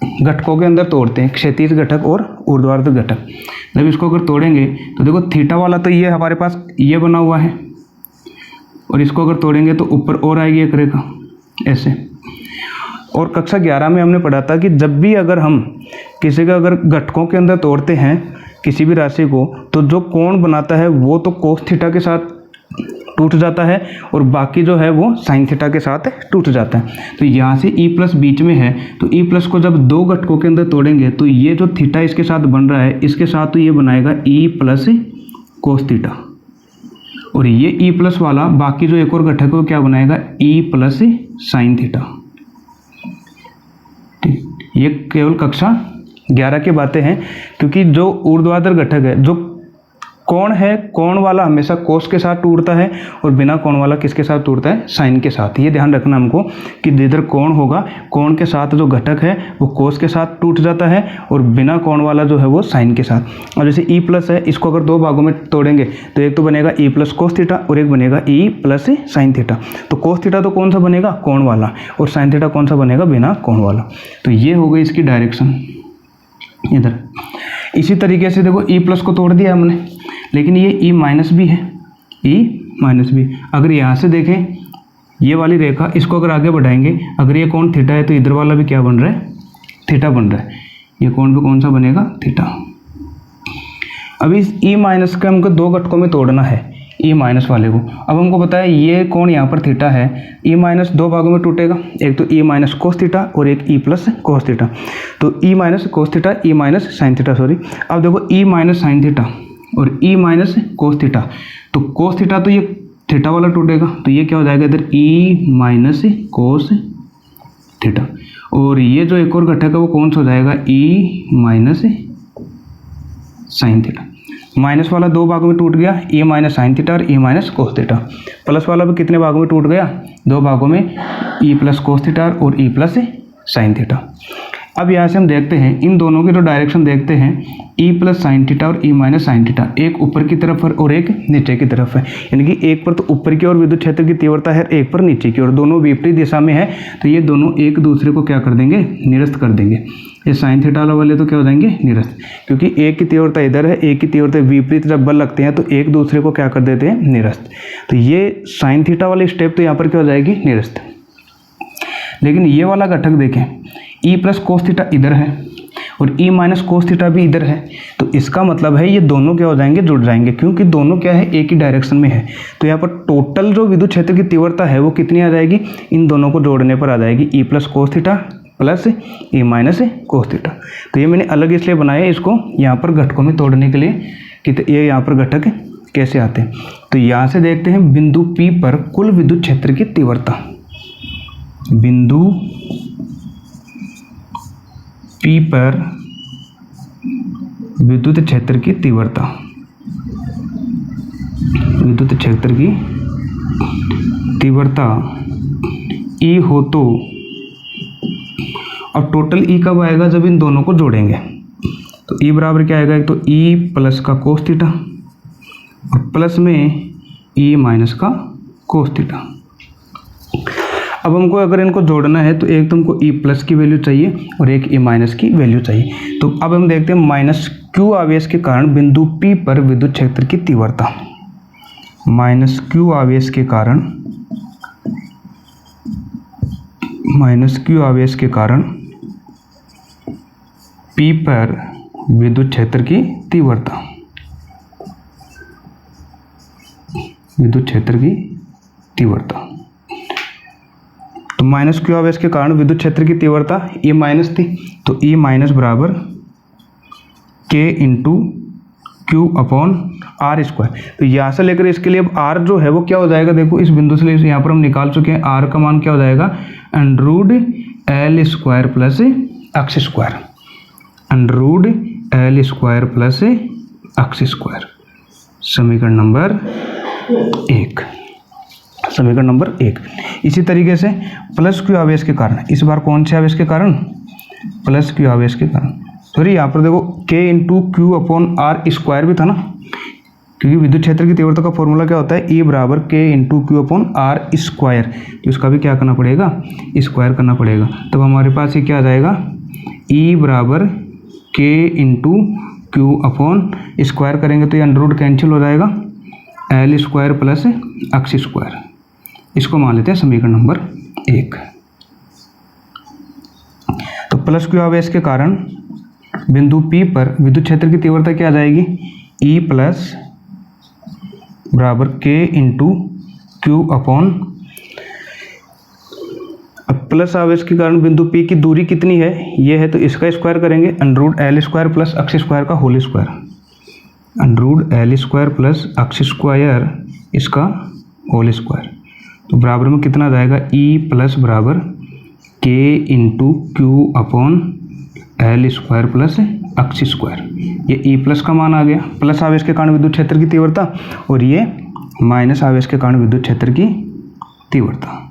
घटकों के अंदर तोड़ते हैं, क्षैतिज घटक और ऊर्ध्वाधर घटक। जब इसको अगर तोड़ेंगे तो देखो थीटा वाला तो ये हमारे पास ये बना हुआ है, और इसको अगर तोड़ेंगे तो ऊपर और आएगी एक रेखा ऐसे। और कक्षा 11 में हमने पढ़ा था कि जब भी अगर हम किसी का अगर घटकों के अंदर तोड़ते हैं किसी भी राशि को, तो जो कोण बनाता है वो तो कोस थीटा के साथ टूट जाता है और बाकी जो है वो साइन थीटा के साथ टूट जाता है। तो यहाँ से E प्लस बीच में है, तो E प्लस को जब दो घटकों के अंदर तोड़ेंगे तो ये जो थीटा इसके साथ बन रहा है इसके साथ तो ये बनाएगा E प्लस कोस थीटा, और ये E प्लस वाला बाकी जो एक और घटक है वो क्या बनाएगा E प्लस साइन थीटा। ठीक, ये केवल कक्षा 11 की बातें हैं, क्योंकि जो ऊर्ध्वाधर घटक है, जो कोण है, कोण वाला हमेशा कोस के साथ टूटता है और बिना कोण वाला किसके साथ टूटता है साइन के साथ। ये ध्यान रखना हमको कि जिधर कोण होगा कोण के साथ जो घटक है वो कोस के साथ टूट जाता है और बिना कोण वाला जो है वो साइन के साथ। और जैसे E प्लस है, इसको अगर दो भागों में तोड़ेंगे तो एक तो बनेगा E प्लस कोस थीटा और एक बनेगा E प्लस साइन थीटा। तो कोस थीटा तो कौन सा बनेगा कोण वाला, और साइन थीटा कौन सा बनेगा बिना कोण वाला। तो ये हो गई इसकी डायरेक्शन इधर। इसी तरीके से देखो E प्लस को तोड़ दिया हमने, लेकिन ये E माइनस भी है, E माइनस भी। अगर यहाँ से देखें ये वाली रेखा, इसको अगर आगे बढ़ाएंगे, अगर ये कोण थीटा है तो इधर वाला भी क्या बन रहा है थीटा बन रहा है, ये कोण भी कौन सा बनेगा थीटा। अब इस E माइनस का हमको दो घटकों में तोड़ना है, E माइनस वाले को। अब हमको पता है ये कोण यहाँ पर थीटा है, E माइनस दो भागों में टूटेगा, एक तो E माइनस कोस थीटा और एक E प्लस कोस थीटा। तो E minus cos theta, E minus sine theta, sorry. अब देखो E माइनस साइन थीटा और E माइनस कोस थीटा, तो कोस थीटा तो ये थीटा वाला टूटेगा, तो ये क्या हो जाएगा इधर E माइनस कोस थीटा। और ये जो एक और घटक है वो कौन सा हो जाएगा E minus sine theta. Minus वाला दो भागों में टूट गया, E माइनस साइन थीटा और E minus cos theta. Plus वाला भी कितने भागों में टूट गया, दो भागों में, E प्लस कोस थीटा और E प्लस साइन थीटा। अब यहाँ से हम देखते हैं इन दोनों की जो डायरेक्शन देखते हैं, E प्लस साइन थीटा और E माइनस साइन थीटा, एक ऊपर की तरफ है और एक नीचे की तरफ है। यानी कि एक पर तो ऊपर की ओर विद्युत क्षेत्र की तीव्रता है, एक पर नीचे की ओर, दोनों विपरीत दिशा में है। तो ये दोनों एक दूसरे को क्या कर देंगे निरस्त कर देंगे। ये साइन थीटा वाले तो क्या हो जाएंगे निरस्त, क्योंकि एक की तीव्रता इधर है, एक की तीव्रता विपरीत जब बल लगते हैं तो एक दूसरे को क्या कर देते हैं निरस्त। तो ये साइन थीटा वाली स्टेप तो यहाँ पर क्या हो जाएगी निरस्त। लेकिन ये वाला घटक देखें, E प्लस कोस थीटा इधर है और E माइनस कोस थीटा भी इधर है, तो इसका मतलब है ये दोनों क्या हो जाएंगे जुड़ जाएंगे, क्योंकि दोनों क्या है एक ही डायरेक्शन में है। तो यहाँ पर टोटल जो विद्युत क्षेत्र की तीव्रता है वो कितनी आ जाएगी, इन दोनों को जोड़ने पर आ जाएगी E plus cos theta plus A minus cos theta. तो ये मैंने अलग इसलिए बनाया इसको यहाँ पर घटकों में तोड़ने के लिए कि ये यहाँ पर घटक कैसे आते हैं। तो यहाँ से देखते हैं बिंदु P पर कुल विद्युत क्षेत्र की तीव्रता। बिंदु P पर विद्युत क्षेत्र की तीव्रता, विद्युत क्षेत्र की तीव्रता E हो तो अब टोटल E कब आएगा, जब इन दोनों को जोड़ेंगे। तो E बराबर क्या आएगा, एक तो E प्लस का कोस थीटा और प्लस में E माइनस का कोस थीटा। अब हमको अगर इनको जोड़ना है तो एक तो हमको E प्लस की वैल्यू चाहिए और एक E माइनस की वैल्यू चाहिए। तो अब हम देखते हैं माइनस Q आवेश के कारण बिंदु P पर विद्युत क्षेत्र की तीव्रता। माइनस Q आवेश के कारण, माइनस Q आवेश के कारण P पर विद्युत क्षेत्र की तीव्रता, विद्युत क्षेत्र की तीव्रता। तो माइनस Q आवेश के कारण विद्युत क्षेत्र की तीव्रता E माइनस थी, तो E माइनस बराबर K into Q upon R square. तो यहाँ से लेकर इसके लिए अब R जो है वो क्या हो जाएगा, देखो इस बिंदु से यहाँ पर हम निकाल चुके हैं, R का मान क्या हो जाएगा, underroot L square plus X square, underroot L square plus X square. समीकरण नंबर 1, समीकरण नंबर 1। इसी तरीके से प्लस Q आवेश के कारण, इस बार कौन से आवेश के कारण, प्लस Q आवेश के कारण, सॉरी यहाँ पर देखो K into Q upon R square भी था ना, क्योंकि विद्युत क्षेत्र की तीव्रता का फॉर्मूला क्या होता है, E बराबर K into Q upon R square. तो इसका भी क्या करना पड़ेगा, स्क्वायर करना पड़ेगा। तब हमारे पास ये क्या आ जाएगा, E बराबर K into Q upon square करेंगे तो ये अंडररूट कैंसिल हो जाएगा, L square plus X square. इसको मान लेते हैं समीकरण नंबर 1। तो प्लस Q आवेश के कारण बिंदु P पर विद्युत क्षेत्र की तीव्रता क्या आ जाएगी, E प्लस बराबर K इंटू Q अपॉन, अब प्लस आवेश के कारण बिंदु P की दूरी कितनी है, ये है, तो इसका स्क्वायर करेंगे, under root L square plus X square का whole square, under root L square plus X square इसका होल स्क्वायर। तो बराबर में कितना आ जाएगा, E प्लस बराबर K into Q upon L square plus X square. ये E प्लस का मान आ गया, प्लस आवेश के कारण विद्युत क्षेत्र की तीव्रता, और ये माइनस आवेश के कारण विद्युत क्षेत्र की तीव्रता।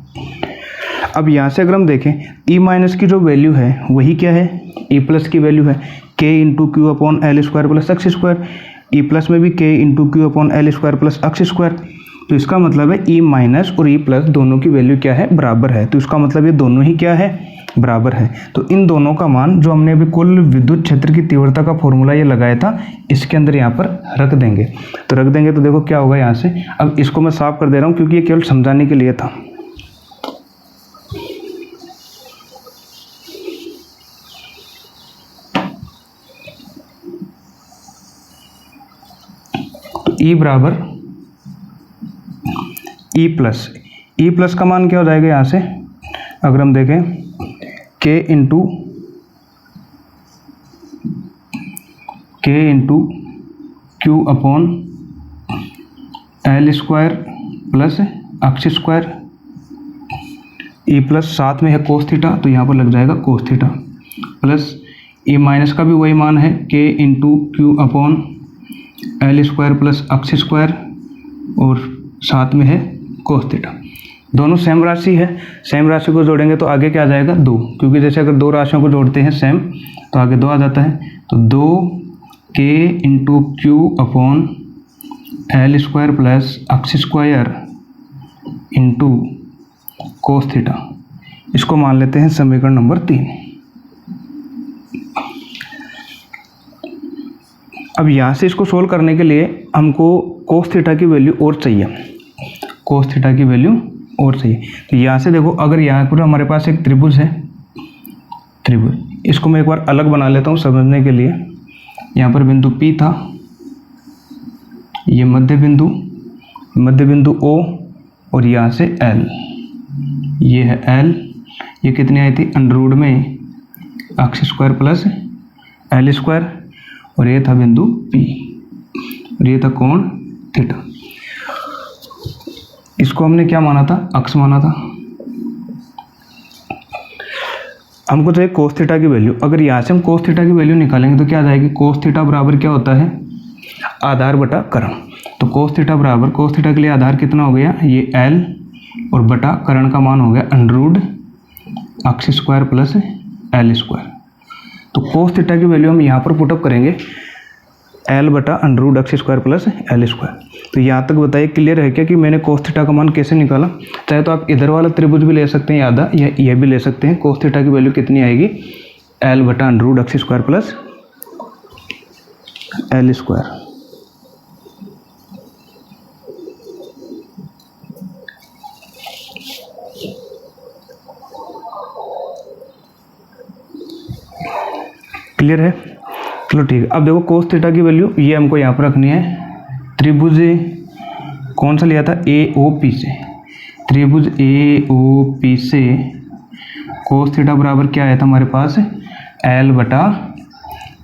अब यहाँ से अगर हम देखें E माइनस की जो वैल्यू है वही क्या है, E प्लस की वैल्यू है K into Q upon L square plus X square. E plus में भी K into Q upon L square plus X square. तो इसका मतलब है E माइनस और E प्लस दोनों की वैल्यू क्या है, बराबर है। तो इसका मतलब ये दोनों ही क्या है, बराबर है। तो इन दोनों का मान जो हमने अभी कुल विद्युत क्षेत्र की तीव्रता का फॉर्मूला ये लगाया था, इसके अंदर यहाँ पर रख देंगे। तो रख देंगे तो देखो क्या होगा यहाँ से। अब इसको मैं साफ कर दे रहा हूँ क्योंकि ये केवल समझाने के लिए था। तो E बराबर E प्लस का मान क्या हो जाएगा यहाँ से, अगर हम देखें K into Q upon L square plus X square. E plus साथ में है कोस थीटा, तो यहाँ पर लग जाएगा कोस थीटा, प्लस E माइनस का भी वही मान है K into Q upon L square plus X square, और साथ में है कोस थीटा। दोनों सेम राशि है, सेम राशि को जोड़ेंगे तो आगे क्या आ जाएगा, 2, क्योंकि जैसे अगर दो राशियों को जोड़ते हैं सेम तो आगे 2 आ जाता है। तो 2K into Q upon L square plus X square into cos theta. इसको मान लेते हैं समीकरण नंबर 3। अब यहाँ से इसको सोल्व करने के लिए हमको कोस थीटा की वैल्यू और चाहिए, कोस थीटा की वैल्यू और चाहिए। तो यहाँ से देखो, अगर यहाँ पर हमारे पास एक त्रिभुज है, त्रिभुज, इसको मैं एक बार अलग बना लेता हूँ समझने के लिए। यहाँ पर बिंदु P था, ये मध्य बिंदु O, और यहाँ से L, ये है L, ये कितनी आई थी, अंडररूट में x square plus L square, और ये था बिंदु P, और ये था कोण थीटा। इसको हमने क्या माना था, अक्ष माना था। हमको चाहिए कोस थीटा की वैल्यू। अगर यहाँ से हम कोस थीटा की वैल्यू निकालेंगे तो क्या आ जाएगी, कोस थीटा बराबर क्या होता है, आधार बटा कर्ण। तो कोस थीटा बराबर, कोस थीटा के लिए आधार कितना हो गया, ये L, और बटा कर्ण का मान हो गया under root x square plus L square. तो कोस थीटा की वैल्यू हम यहाँ पर पुटअप करेंगे, L बटा under root x square plus L square. तो यहाँ तक बताइए क्लियर है क्या कि मैंने कोस थीटा का मान कैसे निकाला। चाहे तो आप इधर वाला त्रिभुज भी ले सकते हैं आधा, या यह भी ले सकते हैं। कोस थीटा की वैल्यू कितनी आएगी, L बटा under root x square plus L square. Clear है, चलो ठीक है। अब देखो कोस थीटा की वैल्यू ये हमको यहाँ पर रखनी है। त्रिभुज कौन सा लिया था, AOP से, त्रिभुज AOP से कोस थीटा बराबर क्या आया था हमारे पास, L बटा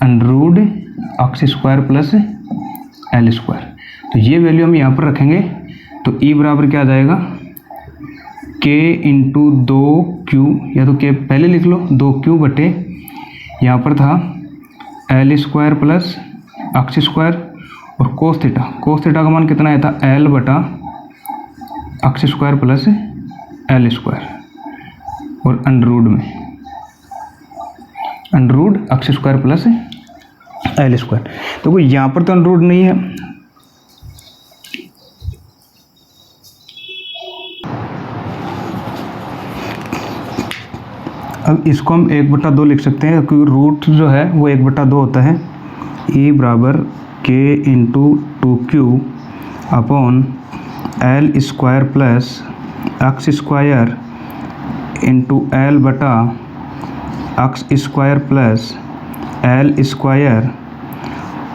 under root x square plus L square. तो ये वैल्यू हम यहाँ पर रखेंगे तो E बराबर क्या आ जाएगा, K इंटू 2Q, या तो K पहले लिख लो, 2Q बटे यहाँ पर था L square plus X square, और कोस थीटा, कोस थीटा का मान कितना आया था, L बटा x square plus L square, और अंडररूट में under root x square plus L square. तो कोई यहाँ पर तो अंडररूट नहीं है, अब इसको हम 1/2 लिख सकते हैं, क्योंकि रूट जो है वो 1/2 होता है। E बराबर K into 2Q upon L square plus X square into L बटा x square plus L square,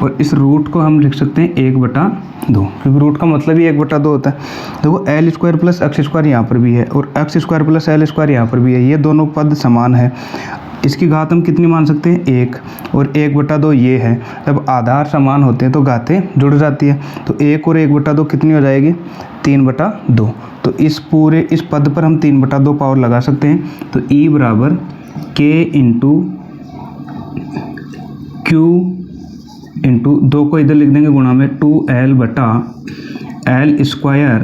और इस रूट को हम लिख सकते हैं 1/2, क्योंकि रूट का मतलब ही 1/2 होता है। देखो L square plus X square यहाँ पर भी है, और x square plus L square यहाँ पर भी है, ये दोनों पद समान है। इसकी घात हम कितनी मान सकते हैं, 1, और 1/2 ये है। जब आधार समान होते हैं तो घातें जुड़ जाती है, तो 1 और 1/2 कितनी हो जाएगी, 3/2। तो इस पद पर हम 3/2 पावर लगा सकते हैं। तो E बराबर K इंटू Q इंटू 2 को इधर लिख देंगे गुणा में 2L बटा L square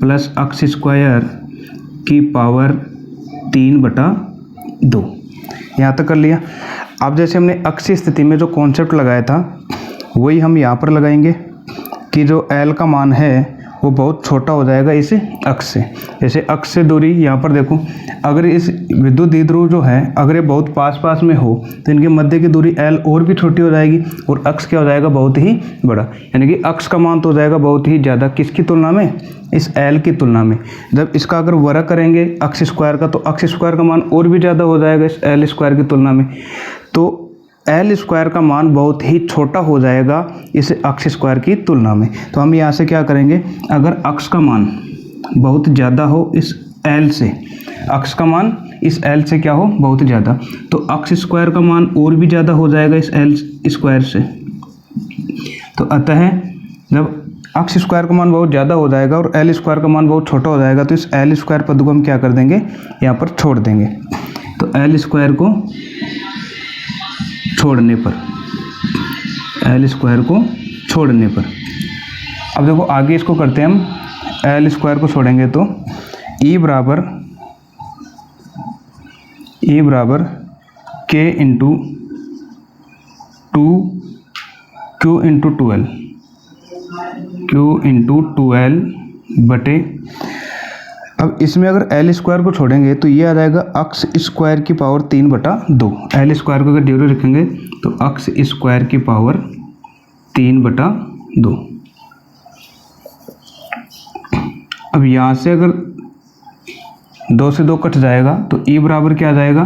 plus X square की पावर 3/2। यहाँ तक कर लिया। अब जैसे हमने अक्षीय स्थिति में जो कॉन्सेप्ट लगाया था वही हम यहाँ पर लगाएंगे कि जो L का मान है वो बहुत छोटा हो जाएगा इस अक्ष से। जैसे अक्ष से दूरी यहाँ पर देखो, अगर इस विद्युत द्विध्रुव जो है अगर ये बहुत पास पास में हो तो इनके मध्य की दूरी L और भी छोटी हो जाएगी, और अक्ष क्या हो जाएगा, बहुत ही बड़ा। यानी कि अक्ष का मान तो हो जाएगा बहुत ही ज़्यादा, किसकी तुलना में, इस L की तुलना में। जब इसका अगर वर्ग करेंगे अक्ष स्क्वायर का, तो अक्ष स्क्वायर का मान और भी ज़्यादा हो जाएगा इस L स्क्वायर की तुलना में। तो एल स्क्वायर का मान बहुत ही छोटा हो जाएगा इस अक्ष स्क्वायर की तुलना में। तो हम यहाँ से क्या करेंगे, अगर अक्ष का मान बहुत ज़्यादा हो इस एल से, अक्ष का मान इस एल से क्या हो, बहुत ज़्यादा, तो अक्ष स्क्वायर का मान और भी ज़्यादा हो जाएगा इस एल स्क्वायर से। तो अतः जब अक्ष स्क्वायर का मान बहुत ज़्यादा हो जाएगा और एल स्क्वायर का मान बहुत छोटा हो जाएगा, तो इस एल स्क्वायर पद को हम क्या कर देंगे, यहाँ पर छोड़ देंगे। तो एल स्क्वायर को छोड़ने पर, एल स्क्वायर को छोड़ने पर, अब देखो आगे इसको करते हैं हम। एल स्क्वायर को छोड़ेंगे तो E बराबर K into 2Q into 2L, Q into 2L बटे, अब इसमें अगर एल स्क्वायर को छोड़ेंगे तो ये आ जाएगा अक्ष स्क्वायर की पावर 3/2। एल स्क्वायर को अगर ड्यूरो रखेंगे तो अक्ष स्क्वायर की पावर 3/2। अब यहाँ से अगर 2 से 2 कट जाएगा तो E बराबर क्या आ जाएगा,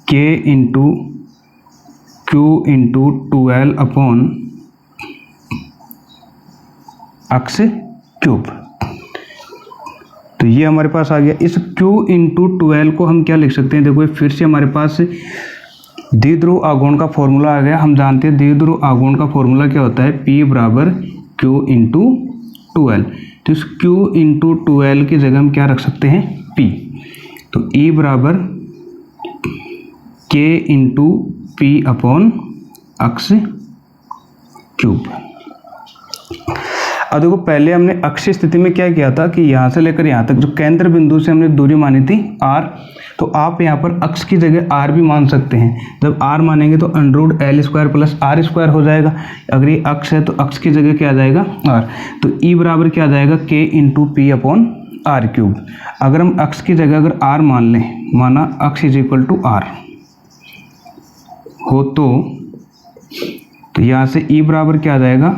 K into Q into 2L upon अक्ष क्यूब। तो ये हमारे पास आ गया। इस Q इंटू 2L को हम क्या लिख सकते हैं, देखो फिर से हमारे पास द्विध्रुव आघूर्ण का फॉर्मूला आ गया। हम जानते हैं द्विध्रुव आघूर्ण का फॉर्मूला क्या होता है, P बराबर Q इंटू 2L। तो इस Q इंटू 2L की जगह हम क्या रख सकते हैं, P। तो E बराबर K इंटू P अपॉन अक्ष क्यूब। अब देखो पहले हमने अक्षीय स्थिति में क्या किया था कि यहाँ से लेकर यहाँ तक जो केंद्र बिंदु से हमने दूरी मानी थी r, तो आप यहाँ पर अक्ष की जगह r भी मान सकते हैं। जब r मानेंगे तो under L square plus R square हो जाएगा। अगर ये अक्ष है तो अक्ष की जगह क्या आ जाएगा, r। तो E बराबर क्या आ जाएगा, K into P upon R cube. अगर हम अक्ष की जगह अगर r मान लें, माना अक्ष इज इक्वल टू r हो तो यहाँ से E बराबर क्या आ जाएगा,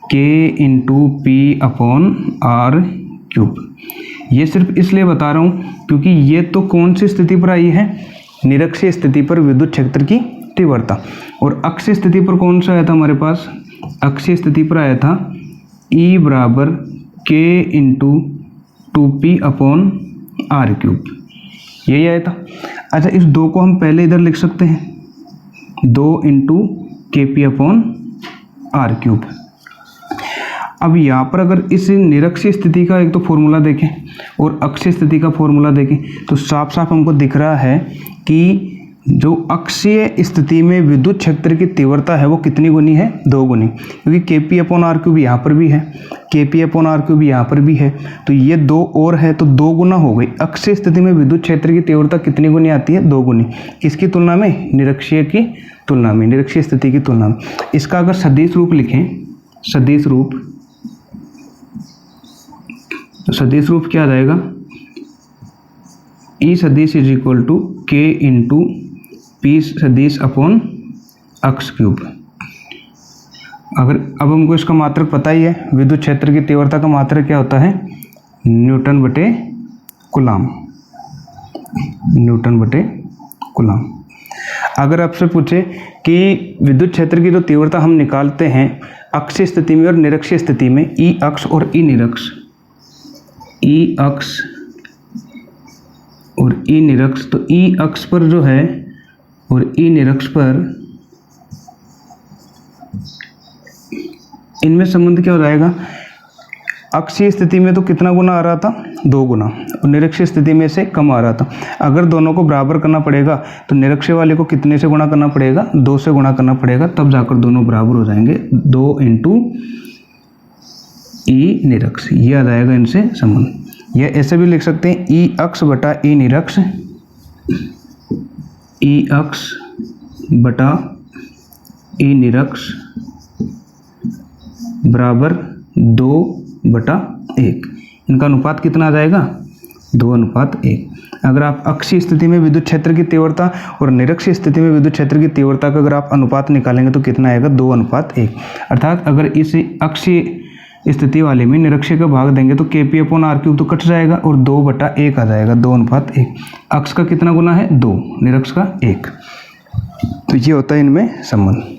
K into P upon R cube. ये सिर्फ इसलिए बता रहा हूँ क्योंकि ये तो कौन सी स्थिति पर आई है, निरक्षीय स्थिति पर विद्युत क्षेत्र की तीव्रता। और अक्षीय स्थिति पर कौन सा आया था हमारे पास, अक्षीय स्थिति पर आया था E बराबर K into 2P upon R cube, यही आया था। अच्छा, इस 2 को हम पहले इधर लिख सकते हैं, 2 into KP upon R cube. अब यहाँ पर अगर इस निरक्षीय स्थिति का एक तो फॉर्मूला देखें और अक्षीय स्थिति का फॉर्मूला देखें तो साफ साफ हमको दिख रहा है कि जो अक्षीय स्थिति में विद्युत क्षेत्र की तीव्रता है वो कितनी गुनी है, 2 गुनी। क्योंकि KP अपॉन R क्यूब यहाँ पर भी है, KP अपॉन R क्यूब यहाँ पर भी है, तो ये 2 और है तो 2 गुना हो गई। अक्षीय स्थिति में विद्युत क्षेत्र की तीव्रता कितनी गुनी आती है, 2 गुनी। किसकी तुलना में, निरक्षीय की तुलना में, निरक्षीय स्थिति की तुलना में। इसका अगर सदिश रूप लिखें, सदिश रूप, तो सदिश रूप क्या आ जाएगा, E सदिश is equal to K into P सदिश अपॉन अक्ष क्यूब। अगर अब हमको इसका मात्रक पता ही है, विद्युत क्षेत्र की तीव्रता का मात्रक क्या होता है, न्यूटन बटे कूलाम, न्यूटन बटे कूलाम। अगर आपसे पूछे कि विद्युत क्षेत्र की जो तीव्रता हम निकालते हैं अक्षीय स्थिति में और निरक्षीय स्थिति में, E अक्ष और E निरक्ष, E अक्ष और E निरक्ष, तो E अक्ष पर जो है और E निरक्ष पर इनमें संबंध क्या हो जाएगा, अक्षीय स्थिति में तो कितना गुना आ रहा था, 2 गुना, और निरक्षीय स्थिति में से कम आ रहा था। अगर दोनों को बराबर करना पड़ेगा तो निरक्षीय वाले को कितने से गुणा करना पड़ेगा, 2 से गुणा करना पड़ेगा, तब जाकर दोनों बराबर हो जाएंगे। 2 इंटू E निरक्ष, ये आ जाएगा इनसे संबंध। यह ऐसे भी लिख सकते हैं, E अक्ष बटा E निरक्ष, E अक्ष बटा E निरक्ष बराबर 2/1। इनका अनुपात कितना आ जाएगा, 2:1। अगर आप अक्षीय स्थिति में विद्युत क्षेत्र की तीव्रता और निरक्षीय स्थिति में विद्युत क्षेत्र की तीव्रता का अगर आप अनुपात निकालेंगे तो कितना आएगा, 2:1। अर्थात अगर इस अक्षीय स्थिति वाले में निरक्षीय का भाग देंगे तो KP अपॉन R क्यूब तो कट जाएगा और 2/1 आ जाएगा, 2:1। अक्ष का कितना गुना है, 2, निरक्ष का 1। तो ये होता है इनमें संबंध।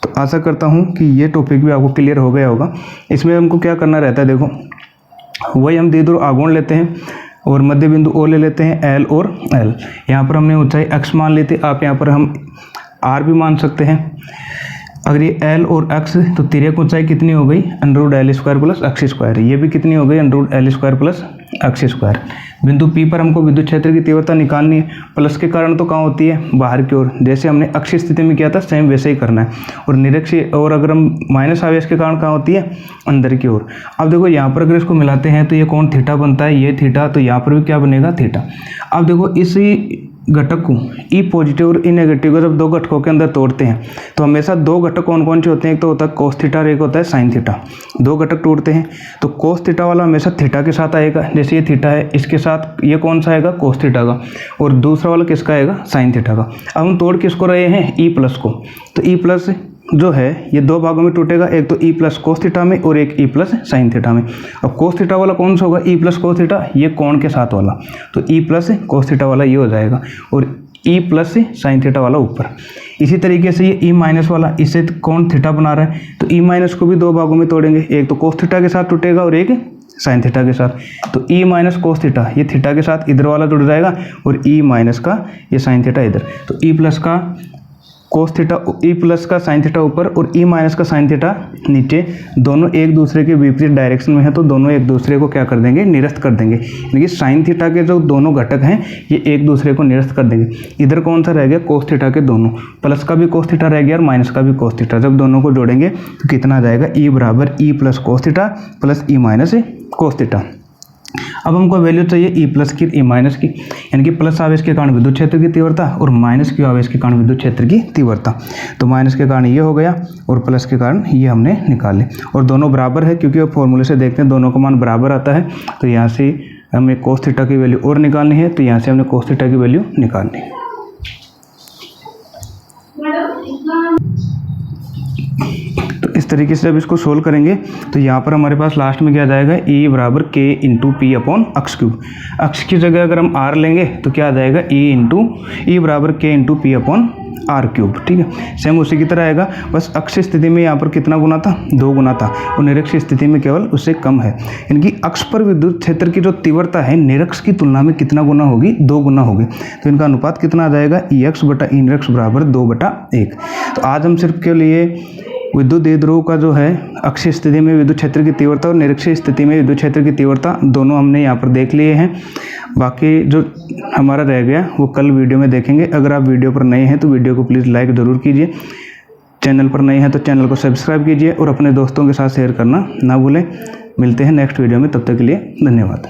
तो आशा करता हूँ कि ये टॉपिक भी आपको क्लियर हो गया होगा। इसमें हमको क्या करना रहता है, देखो वही हम द्विध्रुव आघूर्ण लेते हैं और मध्य बिंदु O ले लेते हैं, L और L। यहाँ पर हमने ऊंचाई x मान ली थी, आप यहाँ पर हम R भी मान सकते हैं। अगर ये L और x तो तिर्यक ऊंचाई कितनी हो गई, √L स्क्वायर प्लस अक्ष स्क्वायर। ये भी कितनी हो गई, √L स्क्वायर प्लस अक्ष स्क्वायर। बिंदु P पर हमको विद्युत क्षेत्र की तीव्रता निकालनी है। प्लस के कारण तो कहाँ होती है, बाहर की ओर, जैसे हमने अक्षीय स्थिति में किया था सेम वैसे ही करना है। और निरक्षीय, और अगर हम माइनस आवेश के कारण कहाँ होती है, अंदर की ओर। अब देखो यहाँ पर अगर इसको मिलाते हैं तो ये कौन थीटा बनता है, ये थीटा, तो यहाँ पर भी क्या बनेगा, थीटा। अब देखो इसी घटक को, E पॉजिटिव और E नेगेटिव को जब 2 घटकों के अंदर तोड़ते हैं तो हमेशा 2 घटक कौन कौन से होते हैं, एक तो होता है कोस थीटा और एक होता है साइन थीटा। 2 घटक टूटते हैं तो कोस थीटा वाला हमेशा थीटा के साथ आएगा, जैसे ये थीटा है इसके साथ ये कौन सा आएगा, कोस थीटा का, और दूसरा वाला किसका आएगा, साइन थीटा का। अब हम तोड़ किसको रहे हैं, E प्लस को। तो E प्लस जो है ये 2 भागों में टूटेगा, एक तो E प्लस कोस थीटा में और एक E प्लस साइन थीटा में। अब कोस थीटा वाला कौन सा होगा, E प्लस कोस थीटा, ये कोण के साथ वाला, तो E प्लस कोस थीटा वाला ये हो जाएगा, और E प्लस साइन थीटा वाला ऊपर। इसी तरीके से ये E माइनस वाला, इससे कोण थीटा बना रहा है, तो E माइनस को भी 2 भागों में तोड़ेंगे, एक तो कोस थीटा के साथ टूटेगा और एक साइन थीटा के साथ। तो E माइनस कोस थीटा, ये थीटा के साथ इधर वाला जुड़ जाएगा, और E माइनस का ये साइन थीटा इधर। तो E प्लस का कोस थीटा ई प्लस का साइन थीटा ऊपर और ई माइनस का साइन थीटा नीचे, दोनों एक दूसरे के विपरीत डायरेक्शन में है तो दोनों एक दूसरे को क्या कर देंगे, निरस्त कर देंगे। यानी कि साइन थीटा के जो दोनों घटक हैं ये एक दूसरे को निरस्त कर देंगे। इधर कौन सा रह गया, कोस थीटा के दोनों, प्लस का भी कोस थीटा रह गया और माइनस का भी कोस थीटा। जब दोनों को जोड़ेंगे तो कितना आ जाएगा, ई बराबर E plus cos theta plus E minus cos theta. अब हमको वैल्यू चाहिए ई प्लस की ई माइनस की, यानी कि प्लस आवेश के कारण विद्युत क्षेत्र की तीव्रता और माइनस क्यू आवेश के कारण विद्युत क्षेत्र की तीव्रता। तो माइनस के कारण ये हो गया और प्लस के कारण ये हमने निकाले, और दोनों बराबर है क्योंकि फॉर्मूले से देखते हैं दोनों का मान बराबर आता है। तो यहाँ से हमें कोस थीटा की वैल्यू और निकालनी है, तो यहाँ से हमने कोस थीटा की वैल्यू निकालनी है। तो इस तरीके से जब इसको सोल्व करेंगे तो यहाँ पर हमारे पास लास्ट में क्या आ जाएगा, E बराबर के into P upon x cube. अक्स की जगह अगर हम R लेंगे तो क्या आ जाएगा, E बराबर के into P upon R cube. ठीक है, सेम उसी की तरह आएगा, बस अक्ष स्थिति में यहाँ पर कितना गुना था, 2 गुना था, और निरक्ष स्थिति में केवल उससे कम है। यानी कि अक्ष पर विद्युत क्षेत्र की जो तीव्रता है निरक्ष की तुलना में कितना गुना होगी, 2 गुना होगी। तो इनका अनुपात कितना आ जाएगा, ई अक्ष बटा ई निरक्ष बराबर 2/1। तो आज हम सिर्फ के लिए विद्युत द्विध्रुव का जो है अक्षीय स्थिति में विद्युत क्षेत्र की तीव्रता और निरक्षीय स्थिति में विद्युत क्षेत्र की तीव्रता दोनों हमने यहाँ पर देख लिए हैं। बाकी जो हमारा रह गया वो कल वीडियो में देखेंगे। अगर आप वीडियो पर नए हैं तो वीडियो को प्लीज़ लाइक ज़रूर कीजिए, चैनल पर नए हैं तो चैनल को सब्सक्राइब कीजिए और अपने दोस्तों के साथ शेयर करना ना भूलें। मिलते हैं नेक्स्ट वीडियो में, तब तक के लिए धन्यवाद।